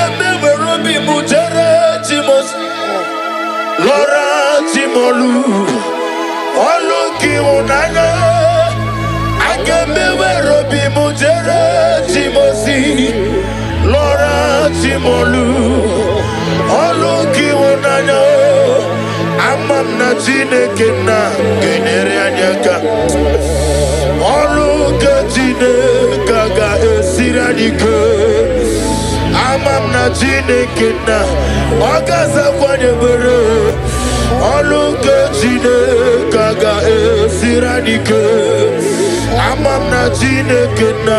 Robi Mutere Timos Laura Timolu Oluki Unana Robi Mutere Timosi Laura Timolu Oluki Unana Amam na Chineke na Genere Anyaka Oluka Chineke ga esiradike Amam na Chineke na Okaza kwanye bere Oluka Chineke ga esiradike Amam na Chineke na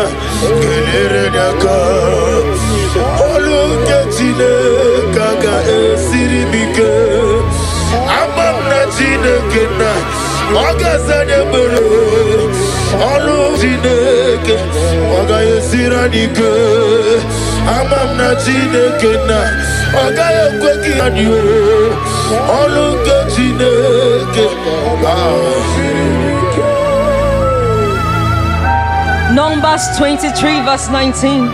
Genere Anyaka Oluka Chineke ga esirimike Amam na Chineke na Okaza bere Olu Chineke Oga esiradike Amam na Chineke na Oga ekweki adio Olu Chineke Numbers 23 verse 19.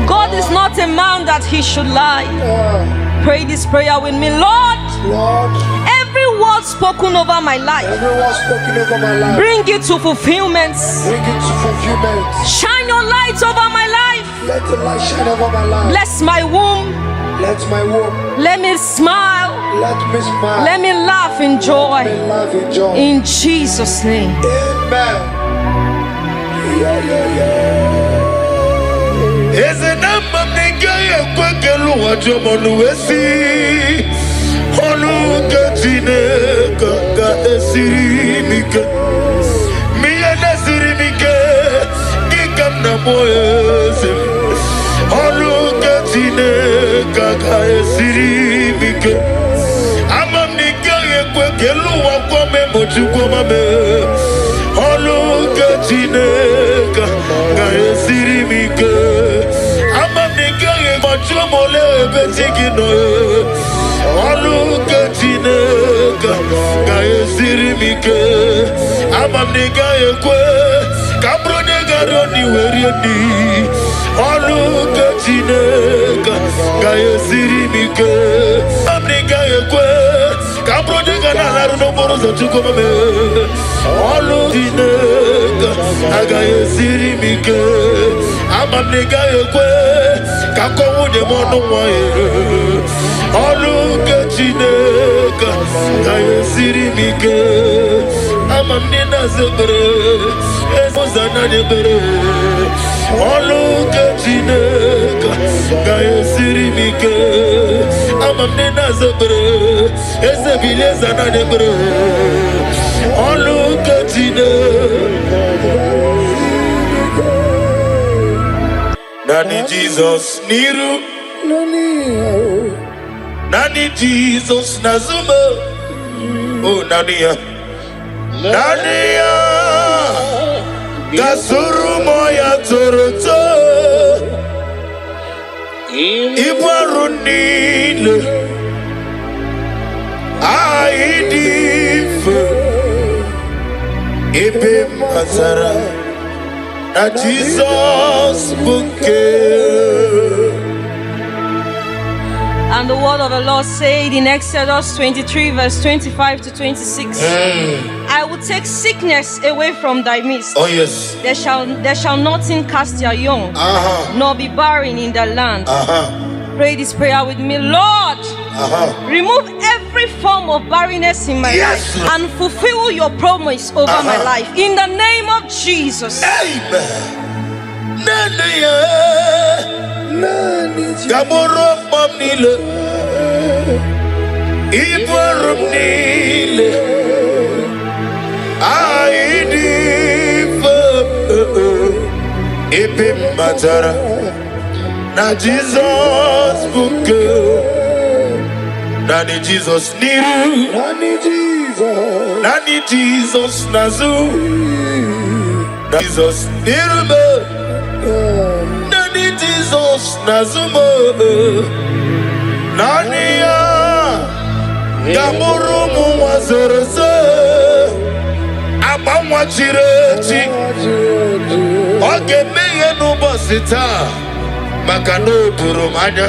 God is not a man that he should lie. Pray this prayer with me. Lord, every word spoken over my life, bring it to fulfillment. Shine your light over my life. Let the light shine over my life. Bless my womb. Let my womb. Let me smile. Let me smile. Let me laugh in joy. Let me laugh in joy. In Jesus' name. Amen. Is a number of nigga kwekelu wajomonu wesi Oluka Chineke ga esirimike Miya nesirimike Gikam na moyeze Oluka Chineke ga esirimike Amam nigga kwekelu wakome mochukwa mame Oluka Chineke ga esirimike Mole betigino Oluka Chineke ga esirimike Amam nigga ekwe Kabro nigga roni werieni Oluka Chineke ga esirimike Amam nigga ekwe Kabro nigga nalaru no moro za chukomame Oluka Chineke ga esirimike Amam nigga ekwe Kako wunye mono mwae Oluka Chineke ga esirimike Amam nina zebere Ezozana nebere Oluka Chineke ga esirimike Amam nina zebere Ezebile zana nebere Oluka Chineke Nani Jesus Niru Nani Jesus Nazuma Oh Nania Nania Gasuru moya toroto Ibarunile Aidif Ibe Mazara Na Jesus bouquet. And the word of the Lord said in Exodus 23 verse 25 to 26. I will take sickness away from thy midst. Oh yes. There shall nothing cast their young, nor be barren in the land. Pray this prayer with me. Lord, remove every form of barrenness in my life and fulfill your promise over my life. In the name of Jesus. Amen. Gamoro mamnile Ibarum nile Aidif Ipim Matara Na Jesus bouquet Nani Jesus Niru Nani Jesus Nazu Jesus Niru Nani Jesus Nazumo Nania Gamuru Muazerese Abamwa Chireti Oge meye nubasita maka na o doro m anya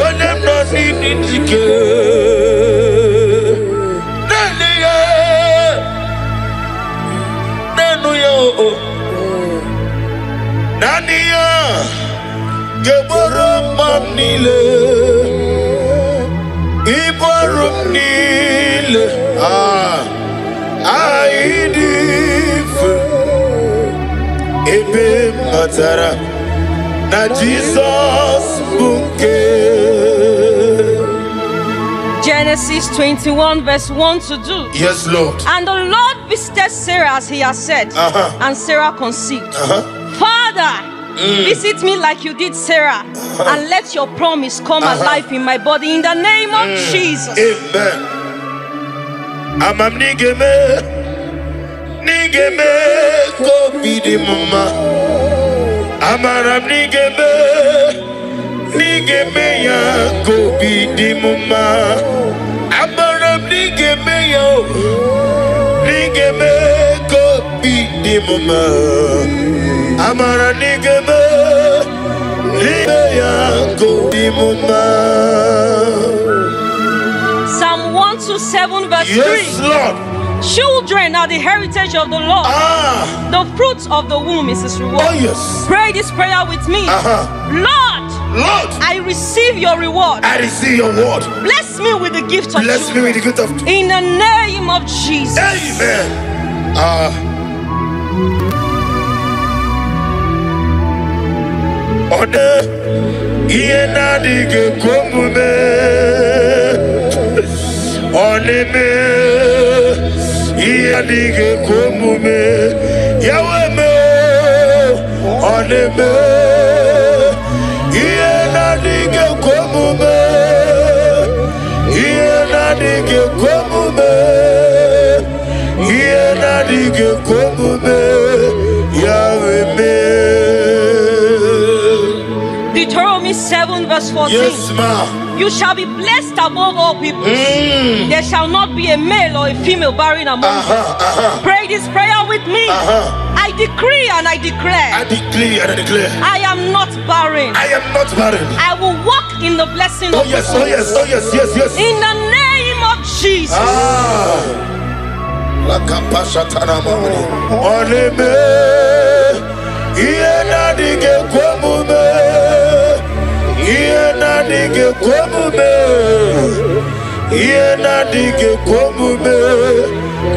onye m nọ n'ịdị njike naanị ya naanị ya naanị ya ga-egboro mma m niile ibu ọrụ m niile ịdị mfe ebe m matara na Jesus bụ nke. Genesis 21 verse 1 to 2. Yes, Lord. And the Lord visited Sarah as he has said, and Sarah conceived. Father, visit me like you did Sarah, and let your promise come alive in my body in the name of Jesus. Amen. Amam nigeme ko bidi mama. Amaram nigeme ya ko bidi mama. Amaram nigeme ko bidi mama. Amaram nigeme ya ko bidi mama. Psalm 127 verse 3. Yes, Lord. Children are the heritage of the Lord. The fruits of the womb is his reward. Oh, yes. Pray this prayer with me. Lord, I receive your reward. I receive your word. Bless me with the gift of Bless me with the gift of. in the name of Jesus. Amen. Ode iye na dige komume. Onime iye dige komume. Yawe me onime iye na dige komume. Iye na dige komume. Iye na dige komume. Yawe me. Deuteronomy 7 verse 14. Yes, ma. You shall be blessed above all people. There shall not be a male or a female barren among you. Pray this prayer with me. I decree and I declare. I decree and I declare. I am not barren. I am not barren. I will walk in the blessing of Yes, the Lord. yes, yes. In the name of Jesus. Oneme iye na dige komume. Iye na dige komume. Iye na dige komume.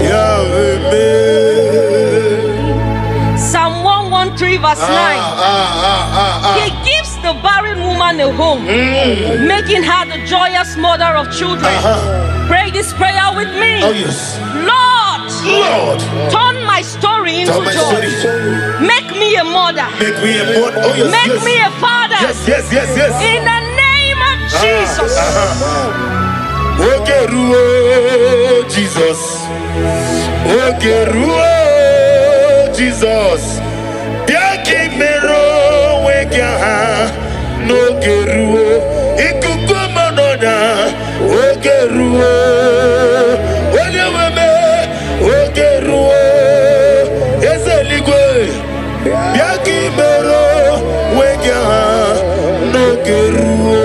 Yawe me. Psalm 113 verse 9. He gives the barren woman a home, making her the joyous mother of children. Pray this prayer with me. Oh, yes. Lord, turn my story into joy. Make me a mother. Make me a mother. Oh, yes. Make me a father. Yes. In the name of Jesus. Ogeruo Jesus. Ogeruo Jesus. Biaki mero wekia no geruo. Ikuku manoda. Ogeruo. Onyeweme. Ogeruo. Ezeligwe. Biaki mero wekia no geruo.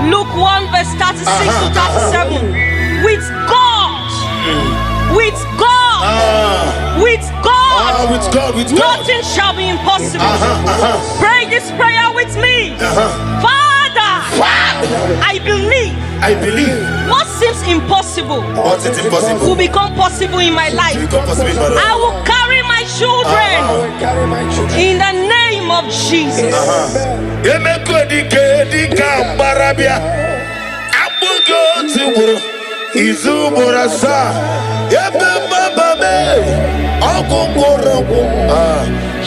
Luke 1 verse 36 to 37. With God, nothing shall be impossible. Pray this prayer with me. Father, I believe what seems impossible will become possible in my life. I will carry my children in the name of Jesus.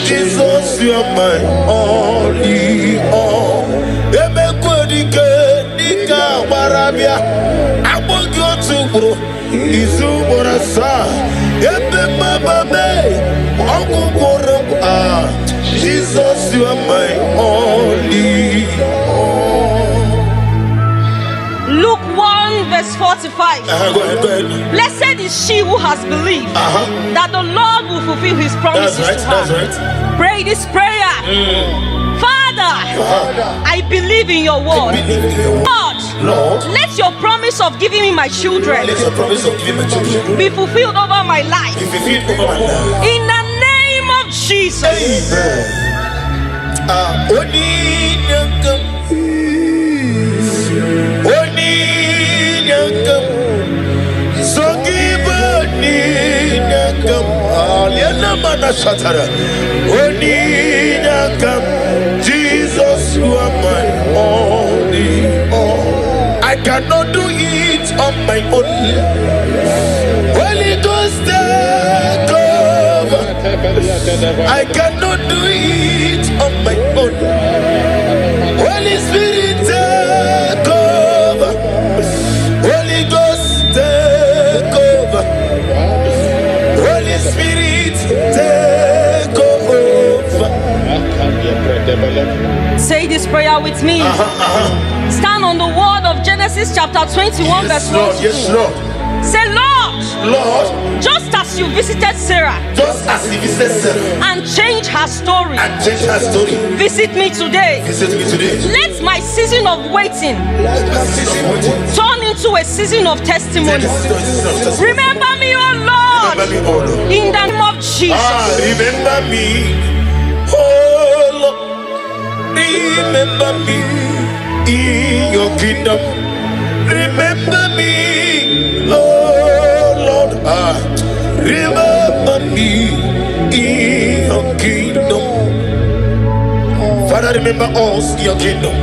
Jesus, you are my only all. Jesus, you are my only all. Luke 1 verse verse 45. Go ahead, go ahead. Blessed is she who has believed that the Lord will fulfill his promises That's to right, her. that's right. Pray this prayer. Father, I believe in your word. Lord, Let your promise of giving me my children let your promise of giving my children be fulfilled over my life. be fulfilled over my life. In the name of Jesus. Jesus, you are my only all. I cannot do it on my own. Holy Ghost, take over. I cannot do it on my own. Holy Spirit, take over. Holy Ghost, take over. Holy Spirit, take over. Say this prayer with me. Stand on the word of Genesis chapter 21 verse 1 to 2. Yes, Lord. Say, Lord, Lord, just as you visited Sarah just as he visited Sarah and changed her story, and changed her story, visit me today. visit me today. Let my season of waiting Let my season waiting turn into a season of testimony. Remember me, oh Lord, Remember me, oh Lord. in the name of Jesus. Remember me, oh Lord. Remember me in your kingdom. Remember me, oh Lord. Remember me in your kingdom. Father, remember us in your kingdom.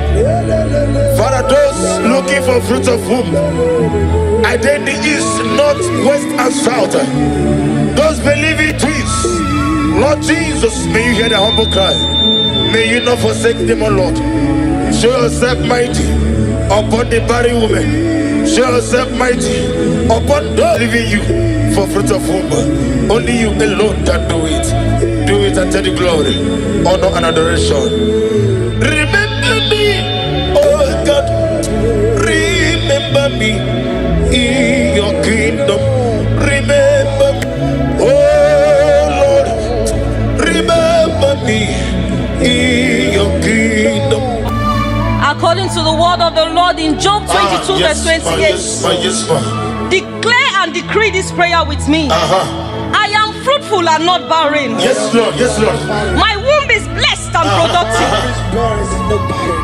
Father, those looking for fruit of womb, either in the east, north, west, and south, those believing twins, Lord Jesus, may you hear the humble cry. May you not forsake them, O Lord. Show yourself mighty upon the barren woman. Show yourself mighty upon those leaving you for fruit of womb. Only you alone can do it. Do it and take the glory, honor, and adoration. Remember me, oh God. Remember me in your kingdom. Remember me, oh Lord. Remember me in your kingdom. According to the word of the Lord in Job 22 verse 28. Yes, Declare and decree this prayer with me. I am fruitful and not barren. yes, Lord. Yes, Lord. My womb is blessed and productive.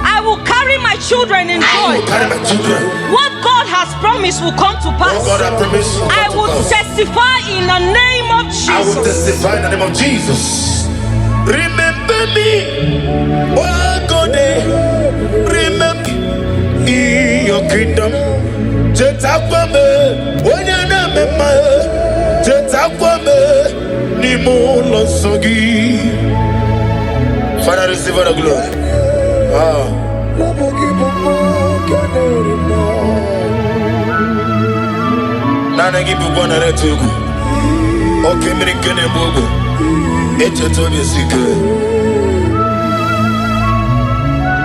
I will carry my children in joy. Carry my children. What God has promised will come to Oh pass. God, I promise you. I will testify in the name of I will Jesus. testify in the name of Jesus. Remember me, oh God. Remember me in your kingdom. Jetakwame, onyana mema. Jetakwame, nimo losogi. Father, receive all the glory. Nana give you one at two. Okay, me kene bogo. Eche to be sick.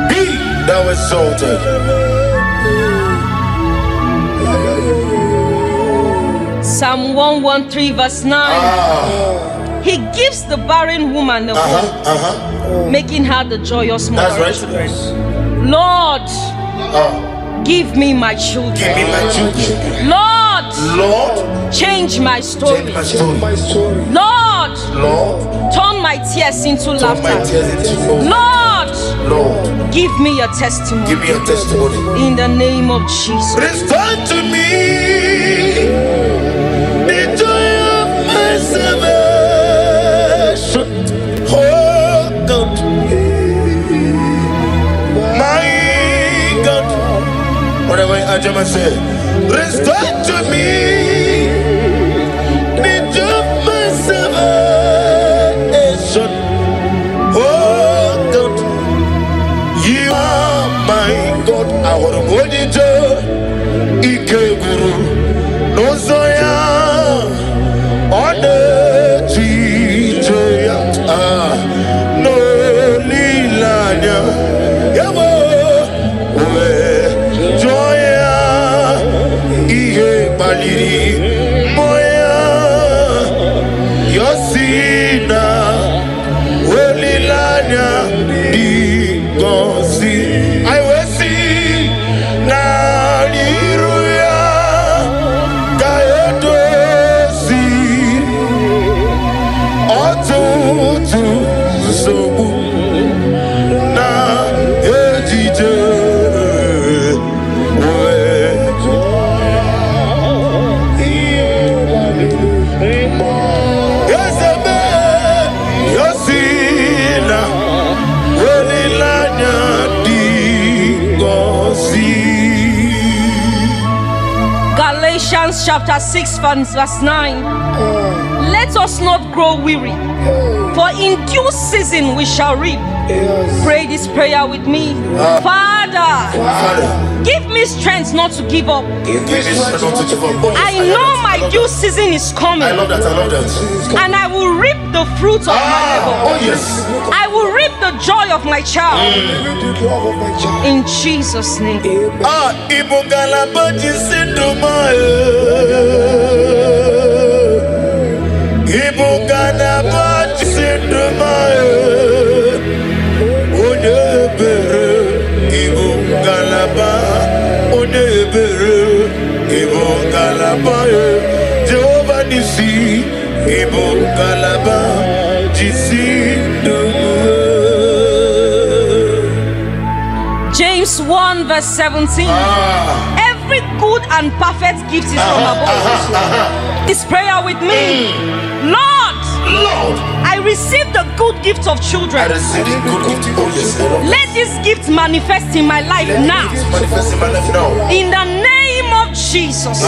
Be thou exalted. Psalm 113 verse 9. He gives the barren woman the hope, making her the joyous mother. That's right. Lord, give me my children. Give me my children. Lord, Lord, change my story. change my story. Lord, Lord, turn my tears into turn my laughter. tears into gold. Lord, Lord, give me your testimony. give me your testimony. In the name of Jesus. Restore to me the joy of my salvation. Oh God, my God. Whatever I just say, restore to me the joy of my salvation. Oh God, you are my God. I want to hold you to Ike Guru. No Zoya on the Twitter. No Lilanya. Yabo. Joya. Diri Moya Yosina Welilanya Di Gosi I will see Naliruya Kaedosi Otutu Sobu Na Ejije Galatians chapter 6 verse 9. Let us not grow weary, for in due season we shall reap. Pray this prayer with me. Father, give me strength not to give up. I know my due season is coming. I love that. And I will reap the fruit of my labor. Oh yes. I will reap the joy of my child. In Jesus' name. Jehovah Nisi, Ibo Galaba, James 1 verse 17. Every good and perfect gift is from above. This prayer with me. Lord, I receive the good gift of children. Let this gift manifest in my life now. In the name of Jesus.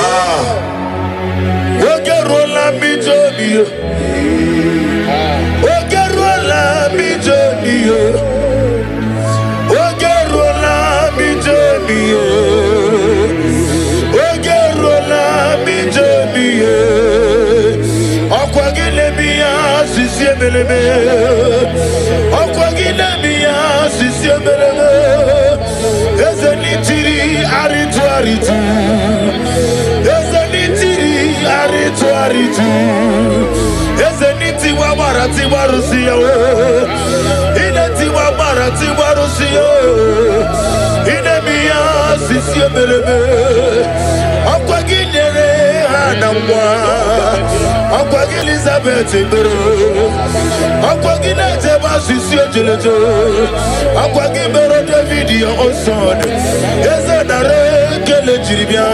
Elizabeth David your son is a Jiribia.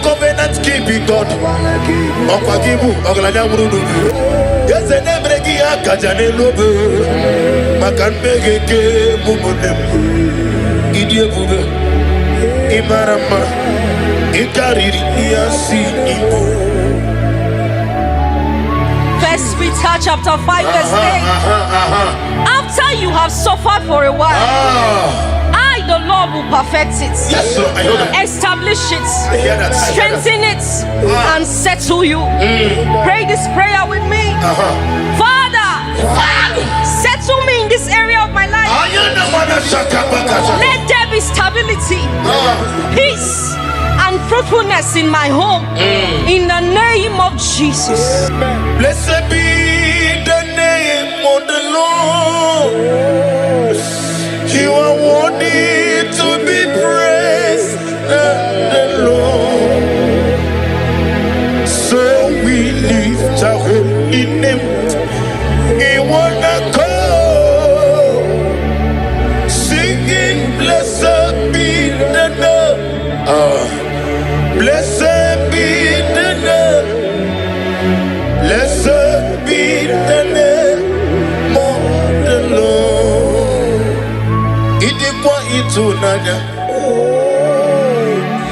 Covenant keeping God. Yes, and every Kajane Lobe, Makan Begeke, Mumudem, Idia Bube, Imarama, Ikari, Yasi, Ibo. First Peter chapter 5 verse 8. After you have suffered for a while, the Lord will perfect it. Yes, sir. I know that. Establish it. I hear that. Strengthen it and settle you. Pray this prayer with me. Father, settle me in this area of my life. Let there be stability, peace, and fruitfulness in my home. In the name of Jesus. Blessed be the name of the Lord. You are worthy to be praised, the Lord. So we lift our holy name. We wanna call, singing, blessed be the name. Blessed be the name. Blessed be the name of the Lord. Itunanya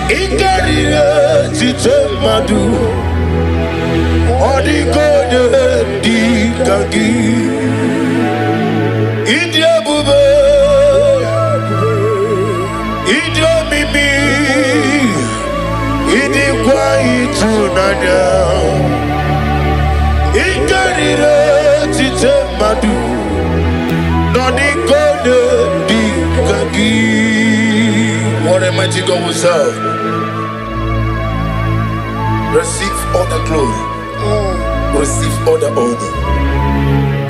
Ikarira Chitemadu Odi gode di kagi. India bube. India mimi. Idi kwa itunanya. Ingarire tite madu. Odi gode di kagi. What a mighty God we serve. Receive all the glory. Receive all the honor.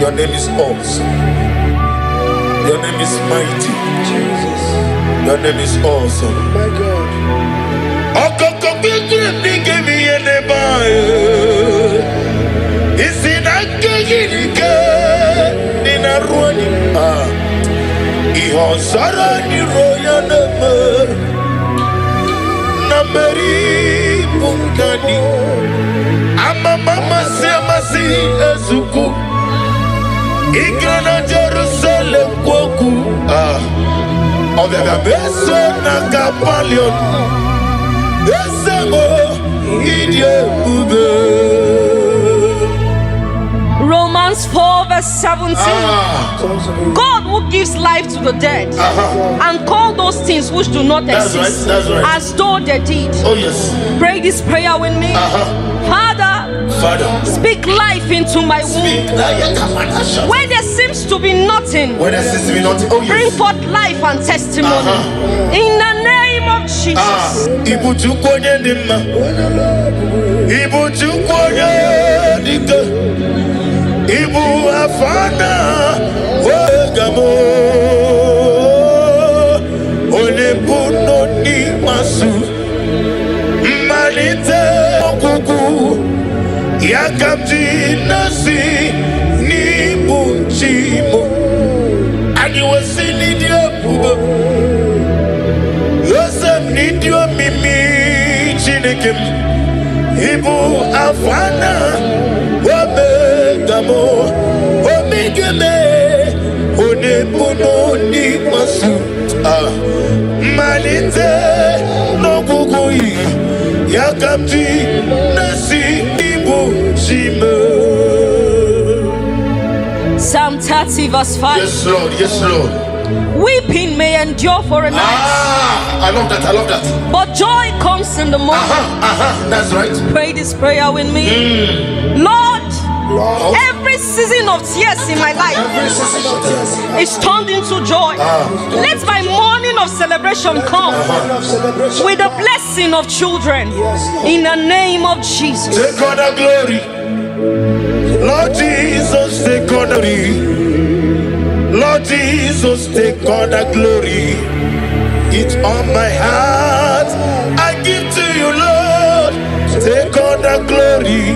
Your name is awesome. Your name is mighty. Jesus. Your name is awesome. My God. Mama Semasi Ezuku Igrana Jerusalem Kwoku Ovega Beso Nakapalion Esego Idye Ube. Romans 4 verse 17. God who gives life to the dead and call those things which do not exist that's right. as though they did. Oh yes. Pray this prayer with me. Father, speak life into my womb. Where there seems to be nothing, Oh yes. bring forth life and testimony. In the name of Jesus. Ibu chukwonya ndima. Ibu chukwonya dika. Ibu afana wegamo. Olebuno ni masu. Malite okuku. Yakamji nasi ni bunchimo. And you will see Nidio Pugo. Yosem Nidio Mimi Chinikim. Ibu Afana Wabegamo Omigeme Onebuno ni masu. Malite no kukui. Yakamji nasi Psalm 30 verse 5. Yes, Lord. Yes, Lord. Weeping may endure for a night. I love that. But joy comes in the morning. That's right. Pray this prayer with me. Lord, every season of tears in my life is turned into joy. Let my morning of celebration come with the blessing of children. In the name of Jesus. Take all the glory. Lord Jesus, take all the glory. Lord Jesus, take all the glory. It's on my heart. I give to you, Lord. Take all the glory.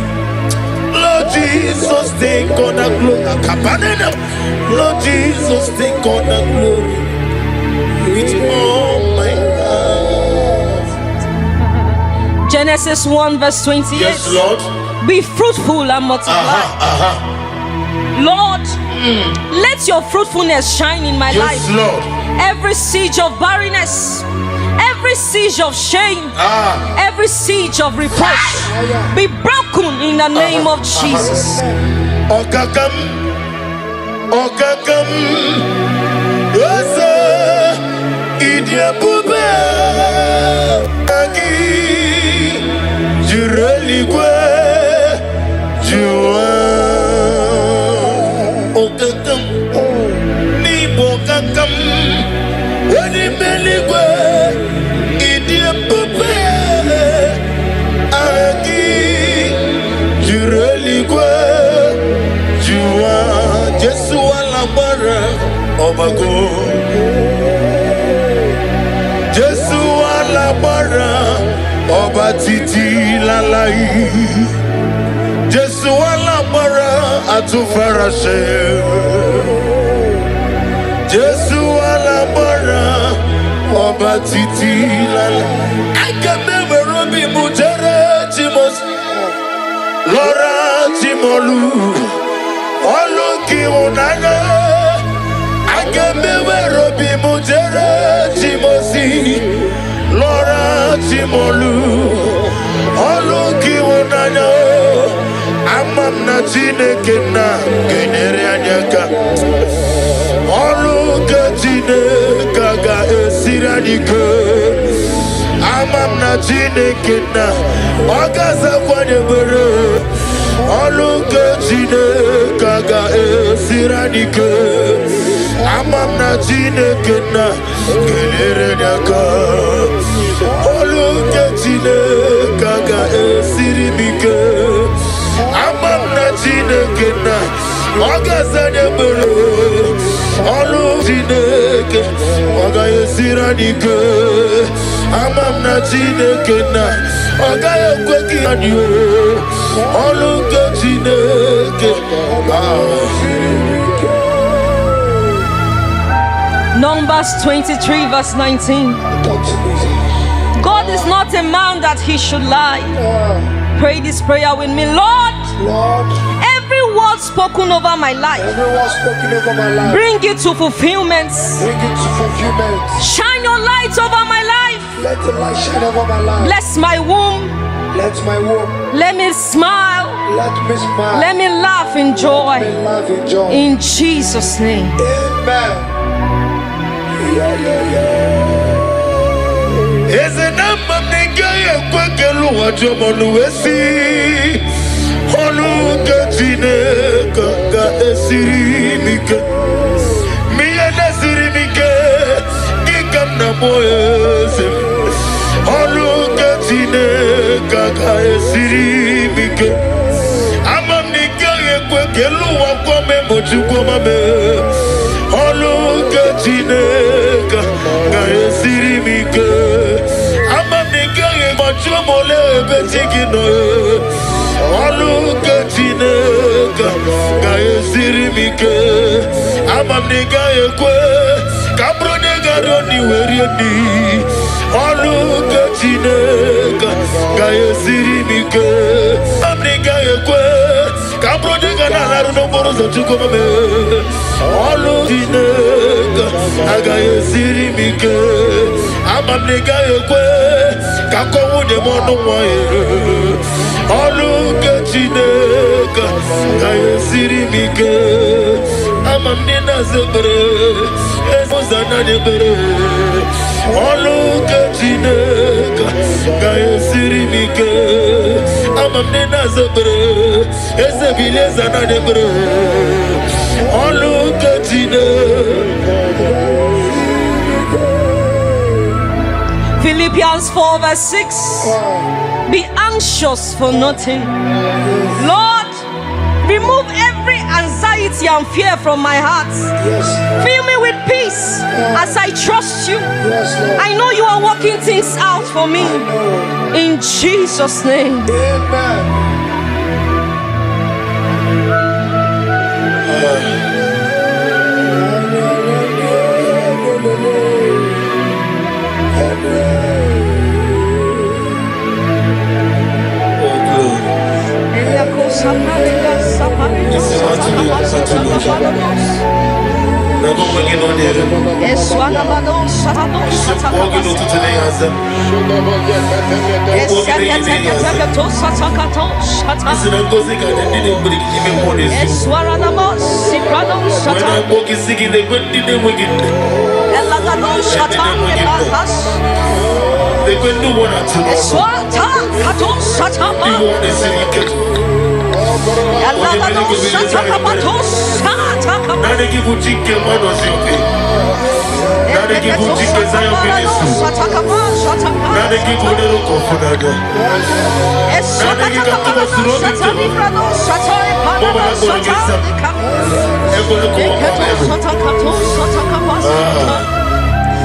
Lord Jesus, take all the glory. Lord Jesus, take all the glory. It's on my heart. Genesis 1 verse 28. Yes, Lord. Be fruitful and multiply. Lord, let your fruitfulness shine in my life. Yes, Lord. Every siege of barrenness, every siege of shame, every siege of reproach be broken in the name of Jesus. Okakam, Osa, Idia Bube, Kagi, Jureligwe, Jua, Okakam, Nibo Kakam, Wanimeligwe, Idia Bube, Agi, Jureligwe, Jua, Jesu Alabara, Obago. Jesu Alabara, Oba Titi Lalai. Jesu Alabara, Atufarashe. Jesu Alabara, Oba Titi Lalai. I can never be Mujere Timos, Laura Timolu, Oluki Unana. I can never be Mujere Timosi, Laura Timolu, Oluki Unana. I Amam na Chineke na kenyere anyị aka. Ọlụ nke Chineke ga-esiri anyị ike. Amam na Chineke na ọ ga-azakwa anyị ekpere. Ọlụ nke Chineke ga-esiri anyị ike. Amam na Chineke na kenyere anyị aka. Ọlụ nke Chineke ga-esiri m ike. Amam na Chineke na ọ ga-aza anyị ekpere. Ọlụ Chineke ọ ga-esiri anyị ike. Amam na Chineke na ọ gaghị ekwe ka anyị ọlụ nke Chineke. Numbers 23 verse 19. God is not a man that he should lie. Pray this prayer with me. Lord, every word spoken over my life, bring it to fulfillment. Shine your light over my life. Let the light shine over my life. Bless my womb. Let my womb. Let me smile. Let me smile. Let me laugh in joy. Let me laugh in joy. In Jesus' name. Amen. Eze na mmanenge ekwekelu wajomonu wesi. Ọlụ nke Chineke ga-esiri m ike. Miye na-esiri m ike dịka m na-akpọ eze. Ọlụ nke Chineke ga-esiri m ike. Ama m na ị gaghị ekwe ka elu ụwa gwọ m emochukwu ma mee. Ọlụ nke Chineke ga-esiri m ike. Ama m na ị gaghị egbochi m ole ebe chi gị nọ. Ọlụ nke Chineke ga-esiri m ike. Ama m na ị gaghị ekwe ka bụrụ onye gara n'iwe rie nri. Ọlụ nke Chineke ga-esiri m ike. Ama m na ị gaghị ekwe ka bụrụ onye ga na-alarụ n'okporo ụzọ Chukwu mame. Ọlụ Chineke agaghị esiri m ike. Ama m na ị gaghị ekwe ka akọ nwunye m ọnụ nwa ya. Ọlụ nke Chineke ga-esiri m ike. Ama m na ị na-aza ekpere ụzọ na-adị ekpere. Ọlụ nke Chineke ga-esiri m ike. Ama m na ị na-aza ekpere eze bilie eze na-adị ekpere. Ọlụ nke Chineke. Philippians 4 verse 6. Be anxious for nothing. Lord, remove every anxiety and fear from my heart. Fill me with peace as I trust you. I know you are working things out for me. In Jesus' name. Amen.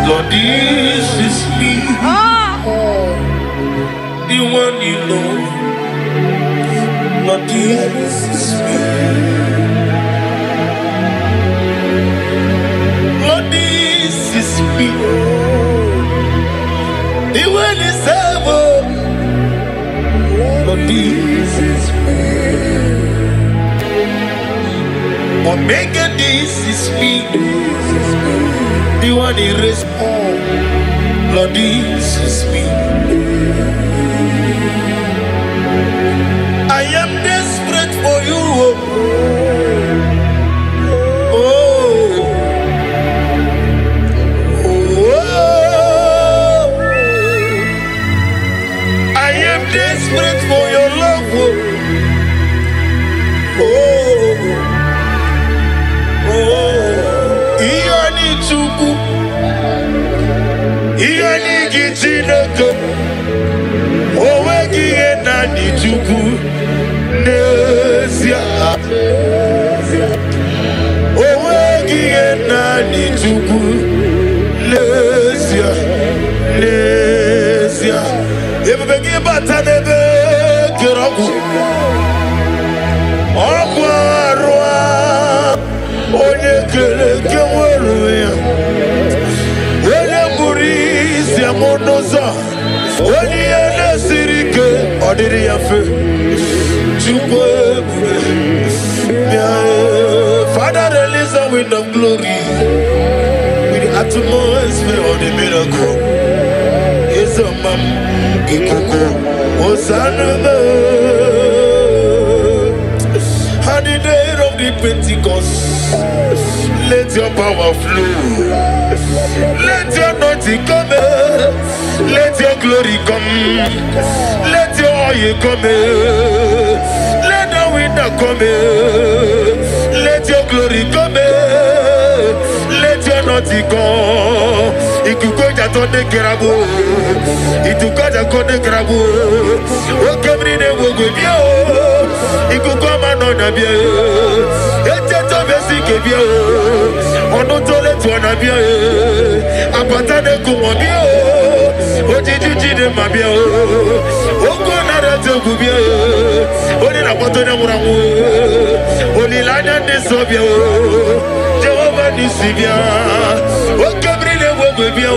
Lord, this is me, the one you know. Lord, this is me. Lord, this is me, the one you serve. Lord, this is me. Omega, this is me, the one you raised. Lord, this is me. I am desperate for you, chuku. Iyani gichineke. Owegi enani chuku. Nesia. Owegi enani chuku. Nesia. Nesia. Ebebegi batanebe kiragu. Okwarwa. Onye kele keweruya. Onye murisi amonoza. Onye ene sirike. Odiri yafe. Chukwe. Father, release the wind of glory. With the atmosphere of the miracle. It's a man. Ikoko. Hosanna. On the day of the Pentecost, let your power flow. Let your anointing come. Let your glory come. Let your oil come. Let the wind come. Let your glory come. Let your anointing come. Ikukoja tonde kerabo. Itukoja konde kerabo. Okemrine wogwebio. Ikukoma nona bia. Eteto besi kebia. Ono tole tuana bia. Apatane kumwambia. Ojijiji de mabia. Oko nara tegu bia. Oni na patone muramu. Oni lanya de sobia. Jehovah nisibia. Okemrine wogwebia.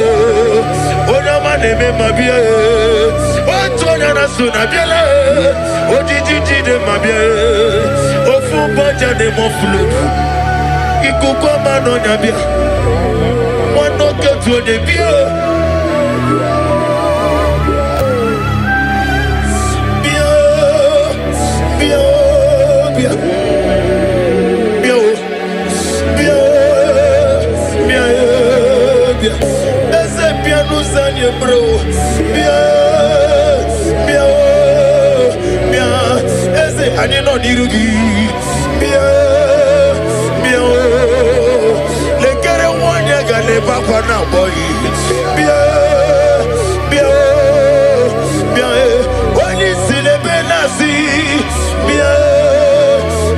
Ona maneme mabia. Otonya na sunabia. Ojijiji de mabia. Ofu banja de mofulu. Ikukoma no nyabia. Wano ketu de bia. Bia. Bia. Bia. Bia. Bia. Bia. Bia. Ese piano sanye bro. Bia. Bia. Bia. Ese anye no nirugi. Bia. Bia. Le kere wanya gane papa na boy. Bia. Bia. Bia. Oni sile benasi. Bia.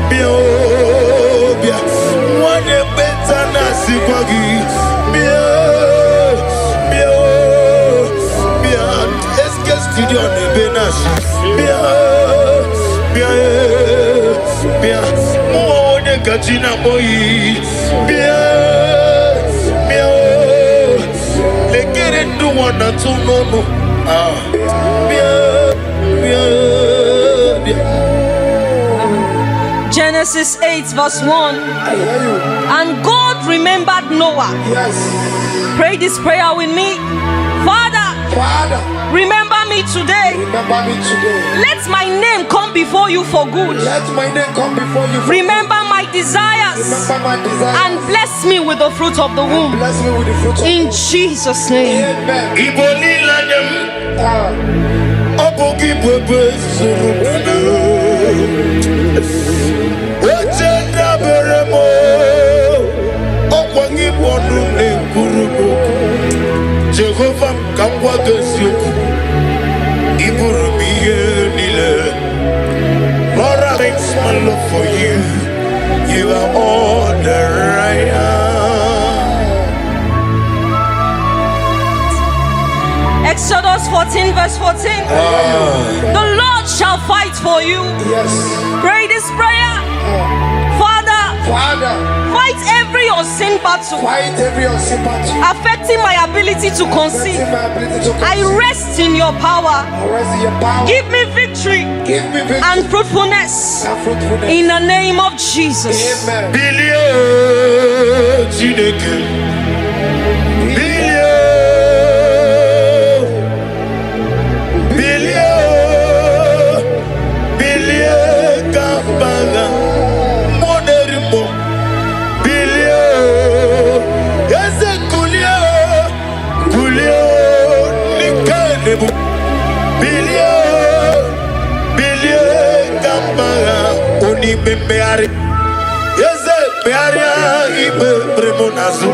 Bia. Bia. Wanya beta nasi kwagi. Bia. Bia. Bia. Eske studio ne benasi. Bia. Bia. Bia. Mwone kachina boy. Bia. Bia. Lekere ndu wana tunono. Bia. Bia. Bia. Genesis 8 verse 1. I hear you. And God remembered Noah. Yes. Pray this prayer with me. Father, Father, remember me today. remember me today. Let my name come before you for good. Let my name come before you. Remember my desires Remember my desire. and bless me with the fruit of the womb. Bless me with the fruit of In Jesus' name. Amen. Iboli lanyam. Obogi bebe surumana. Ochenda beremo. Okwangi bonu ne kurubo. Jehovah kamwa gesioku. Iburumiye nile. Lord, I thank my love for you. You are all that I am. Exodus 14 verse 14. The Lord shall fight for you. Yes. Pray this prayer. Father, Father, fight every unseen battle fight every unseen battle. affecting my ability to conceive. Blessing my ability to I conceive. rest in your power. I rest in your power. Give me victory Give me victory and fruitfulness and fruitfulness. in the name of Jesus. Amen. Bilio Chineke. Bilio. Bilio Kampanga. Moderimo. Bilio. Yese Kulio. Kulio Nikanebu. Bilio. Bilio Kampanga. Oni Bembeari. Yese bearia ibe bremonazu.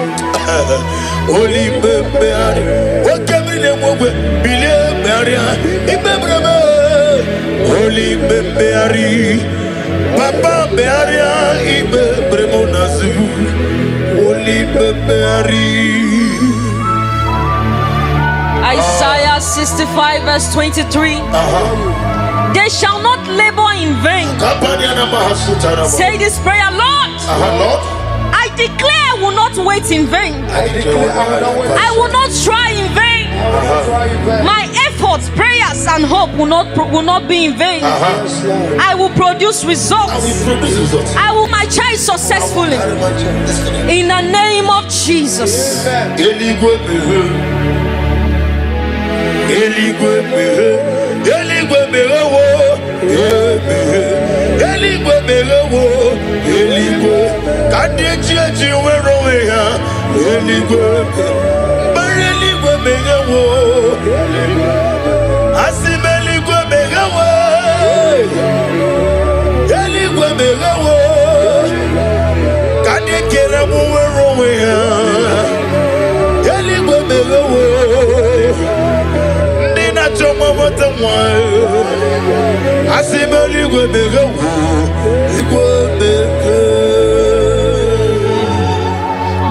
Oli beari. Okemile mogwe bile bearia ibe bremo. Oli beari. Papa bearia ibe bremonazu. Oli beari. Isaiah 65 verse 23. They shall not labor in vain. Say this prayer, Lord. Lord, I declare I will not wait in vain. I will not try in vain. My efforts, prayers, and hope will not be in vain. I will produce results. I will my child successfully. In the name of Jesus.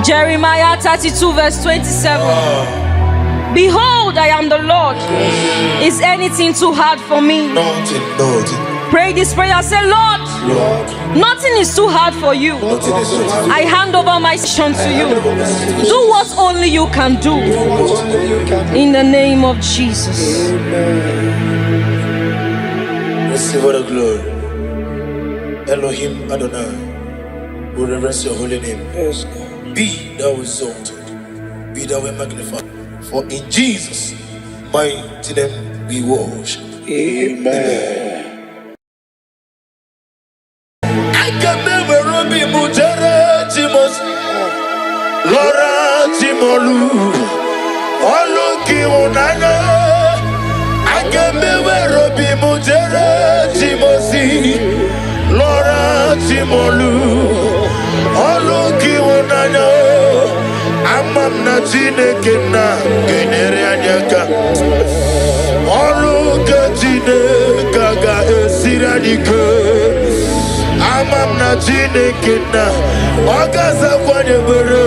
Jeremiah 32 verse 27. Behold, I am the Lord. Is anything too hard for me? Nothing. Pray this prayer. Say, Lord, nothing is too hard for you. I hand over my mission to you. Do what only you can do. In the name of Jesus. Receive all the glory. Elohim Adonai, we reverence your holy name. Be thou exalted, be thou magnified. For in Jesus' mighty name we worship. Amen. I can never be Mujara Timos, Laura Timolu, Oloki Unana. I can never be Mujara Timosi, Laura Timolu, Oloki Unana. Amam na Chineke na genere anyaka. Oloki Chineke ga esiradike. Amam na Chineke na Ogaza kwanye bere.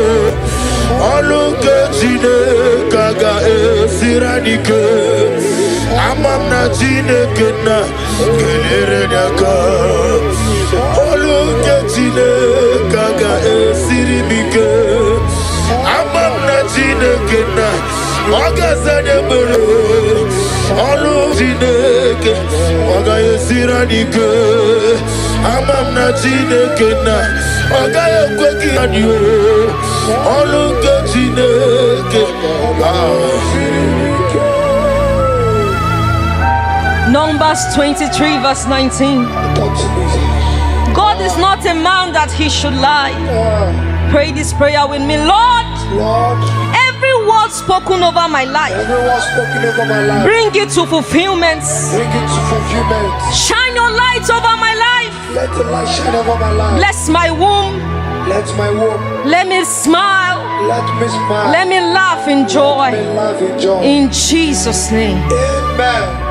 Oloki Chineke ga esiradike. Amam na Chineke na genere anyaka. Oloki Chineke ga esiridike. Amam na Chineke na Ogaza bere. Oloki Chineke ga esiradike. Amam na Chineke na Ogaya kweki anyo. Oloki Chineke. Numbers 23 verse 19. God is not a man that he should lie. Pray this prayer with me. Lord, every word spoken over my life, bring it to fulfillment. Shine your light over my life. Let the light shine over my life. Bless my womb. Let my womb. Let me smile. Let me smile. Let me laugh in joy. Let me laugh in joy. In Jesus' name. Amen.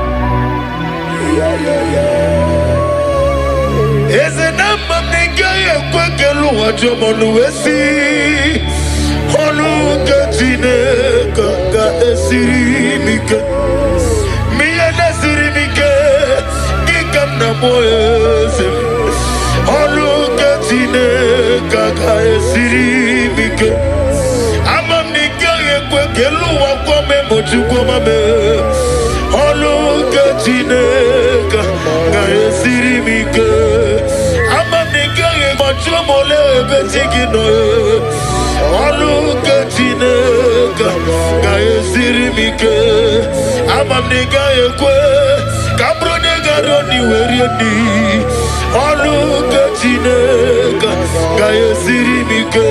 Is a number of nigga kwekelu wajomonu wesi. Oluka Chineke ga esirimike. Miya nesirimike. Gikam na moyese. Oluka Chineke ga esirimike. Amam nigga kwekelu wakome mochukoma me. Oluka Chineke ga esirimike. Amam nigga mochumole betigino. Oluka Chineke ga esirimike. Amam nigga ekwe kabro nigga roni werieni. Oluka Chineke ga esirimike.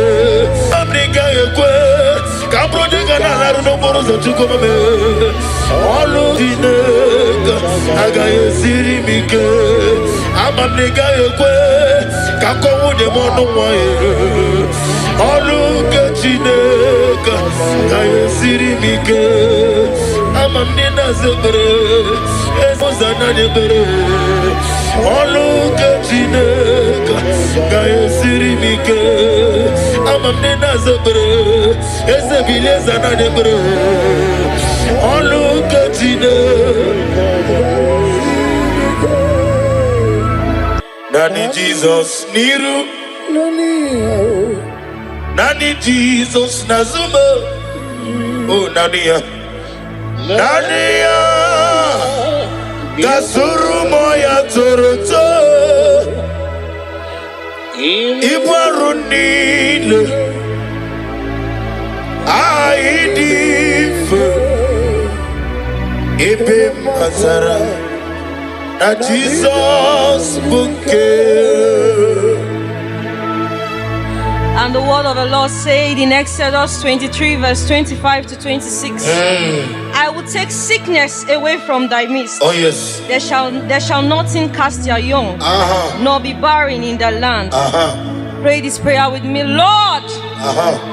Amam nigga ekwe kabro nigga na laru no borozo chukoma me. Oluka Chineke ga esirimike. amamnega ekwe kakowu de mono wae oluke chineka kayesiri mike amamnina zebre ezozana debere oluke chineka kayesiri mike amamnina zebre ezebileza na debere oluke chineka Nani Jesus niru Nani Jesus nazuma Oh Nania Nania Gasuru moya toroto Ibarunile Aidif Ibe Mazara Na Jesus bouquet. And the word of the Lord said in Exodus 23 verse 25 to 26, I will take sickness away from thy midst. Oh yes. There shall nothing cast their young, nor be barren in the land. Pray this prayer with me. Lord,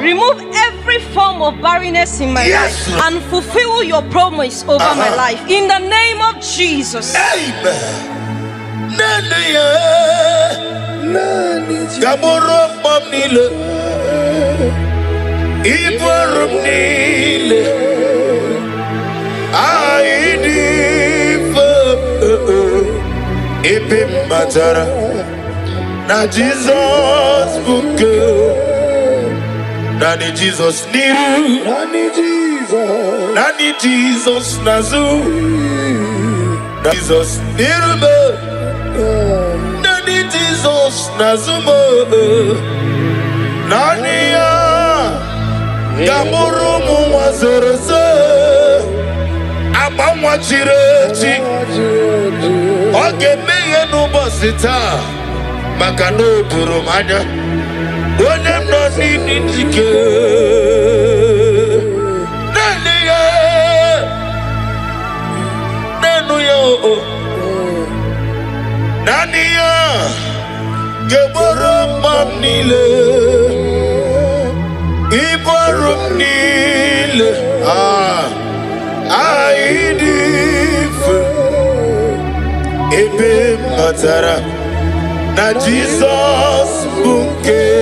remove every form of barrenness in my life and fulfill your promise over my life. In the name of Jesus. Amen. Gamoro mamnile Ibarum nile Aidifa Ipim matara Na Jesus bouquet Nani Jesus niru Nani Jesus nazu Nani Jesus niru Nani Jesus nazumo Nani ya Gamuru muwazereze Abamwa chireti Oge meye nubosita Makano turumanya Onem no nini jike Nani ya Nanu ya Nania Gebarum mamnile Ibarum nile Aidif Ebe matara Na Jesus bouquet.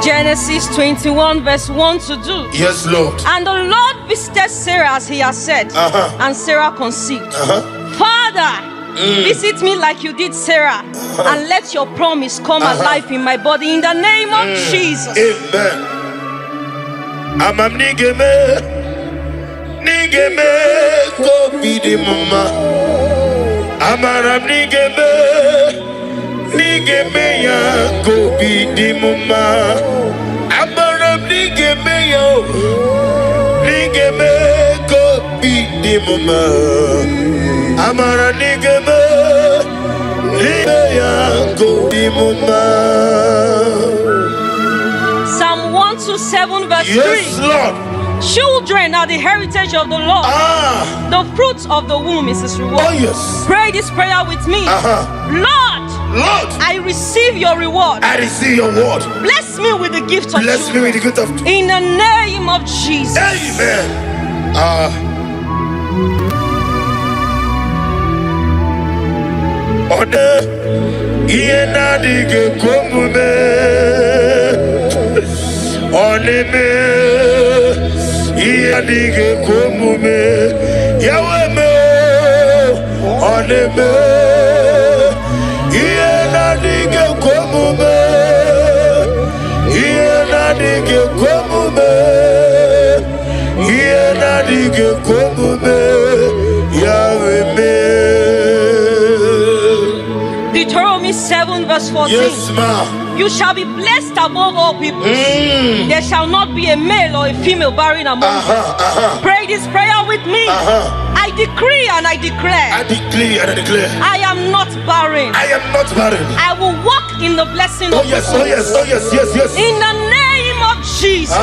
Genesis 21 verse 1 to 2. Yes, Lord. And the Lord visited Sarah as he has said, and Sarah conceived. Father, visit me like you did Sarah, and let your promise come alive in my body in the name of Jesus. Amen. Amam nigeme ko bidi mama. Amaram nigeme ya ko bidi mama. Amaram nigeme ko bidi mama. Amara nigeme ya ko bidi mama. Psalm 127 verse 3. Yes, Lord. Children are the heritage of the Lord. The fruit of the womb is his reward. Oh, yes. Pray this prayer with me. Lord, I receive your reward. I receive your word. Bless me with the gift of Bless me with the gift of in the name of Jesus. Amen. Ode iena dige komume oneme iena dige komume yaweme oneme iena dige komume iena dige komume iena dige komume yaweme. Deuteronomy 7 verse 14. Yes, ma. You shall be blessed above all people. There shall not be a male or a female barren among them. Pray this prayer with me. I decree and I declare. I decree and I declare. I am not barren. I am not barren. I will walk in the blessing Oh of yes, the oh yes, oh yes, yes, yes. in the name of Jesus.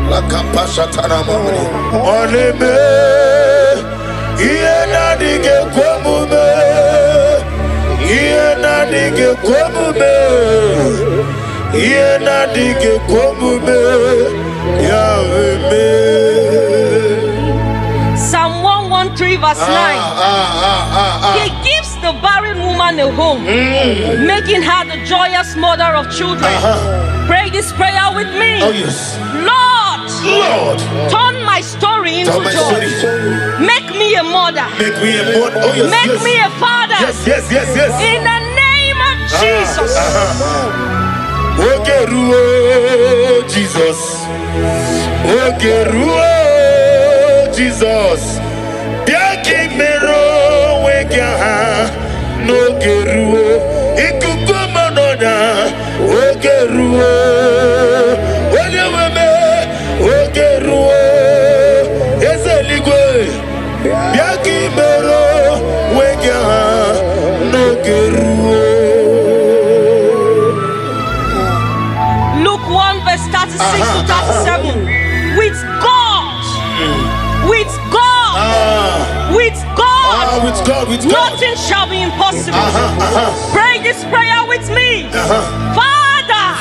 La kapashatana mamri. Oneme iena di dige komume. Iena dige komume. Iena dige komume. Yahweh. Psalm 113 verse 9. He gives the barren woman a home, making her the joyous mother of children. Pray this prayer with me. Oh yes. Lord, turn my story into joy. Make me a mother. Make me a mother. Oh yes. Make me a father. Yes. In the name of Jesus. Ogeruo Jesus. Ogeruo Jesus. Biaki mero wega no geruo. Ikukumo noda. Ogeruo. Onyeweme. Ogeruo. Ezeligwe. Biaki mero wega no geruo. Luke 1 verse 36 to 37. With God. With God, nothing shall be impossible. Pray this prayer with me. Father,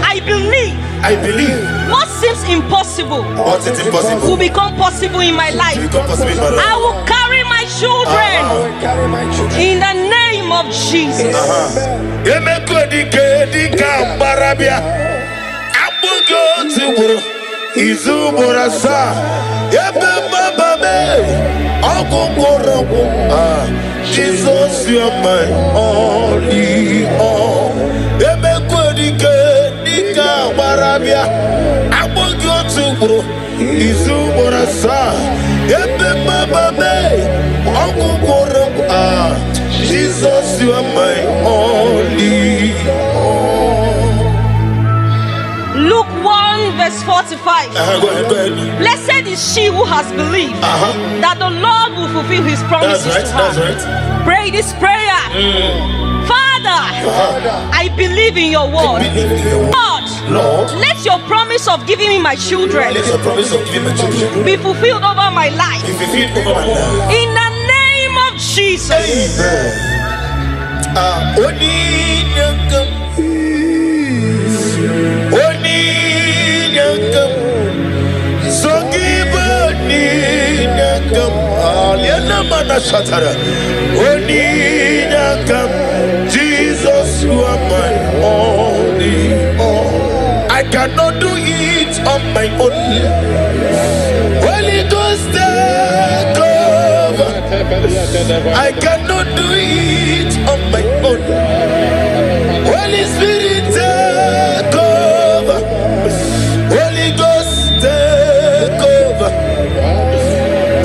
I believe what seems impossible will become possible in my life. I will carry my children in the name of Jesus. Jesus, you are my only all. Jesus, you are my only all. Luke 1 verse 45. Go ahead. Blessed is she who has believed that the Lord will fulfill his promises to her. That's right. Pray this prayer. Father, I believe in your word. Lord, let your promise of giving me my children be fulfilled over my life. In the name of Jesus. Jesus, you are my only all. I cannot do it on my own. Holy Ghost, take over. I cannot do it on my own. Holy Spirit, take over. Holy Ghost, take over.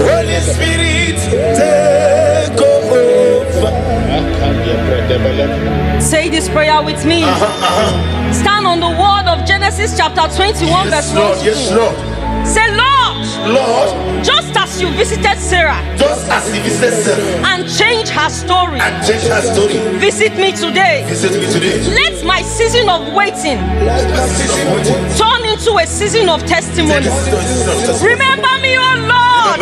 Holy Spirit, take over. Say this prayer with me. Stand on the word of Genesis chapter 21 verse 1 to 2. Yes, Lord. Say, Lord, just as you visited Sarah and changed her story, visit me today. Let my season of waiting turn into a season of testimony. Remember me, oh Lord,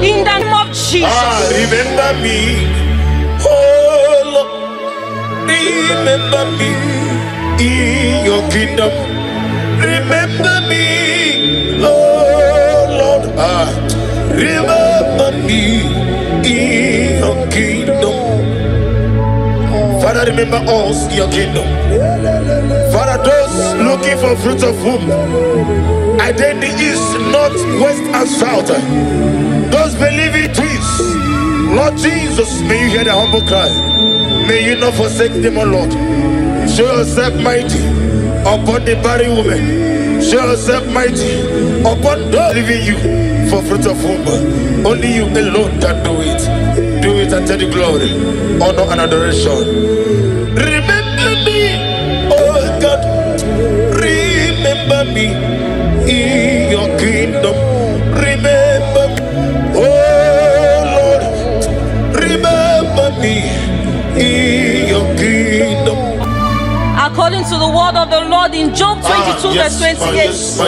in the name of Jesus. Remember me, oh Lord. Remember me in your kingdom. Remember me, oh Lord. Remember me in your kingdom. Father, remember us in your kingdom. Father, those looking for fruit of womb, either in the east, north, west, and south, those believing twins, Lord Jesus, may you hear the humble cry. May you not forsake them, O Lord. Show yourself mighty upon the barren woman. Show yourself mighty upon those leaving you for fruit of womb. Only you alone can do it. Do it and take the glory, honor, and adoration. Remember me, oh God. Remember me in your kingdom. Remember me, oh Lord. Remember me in your kingdom. According to the word of the Lord in Job 22 verse 28. Yes,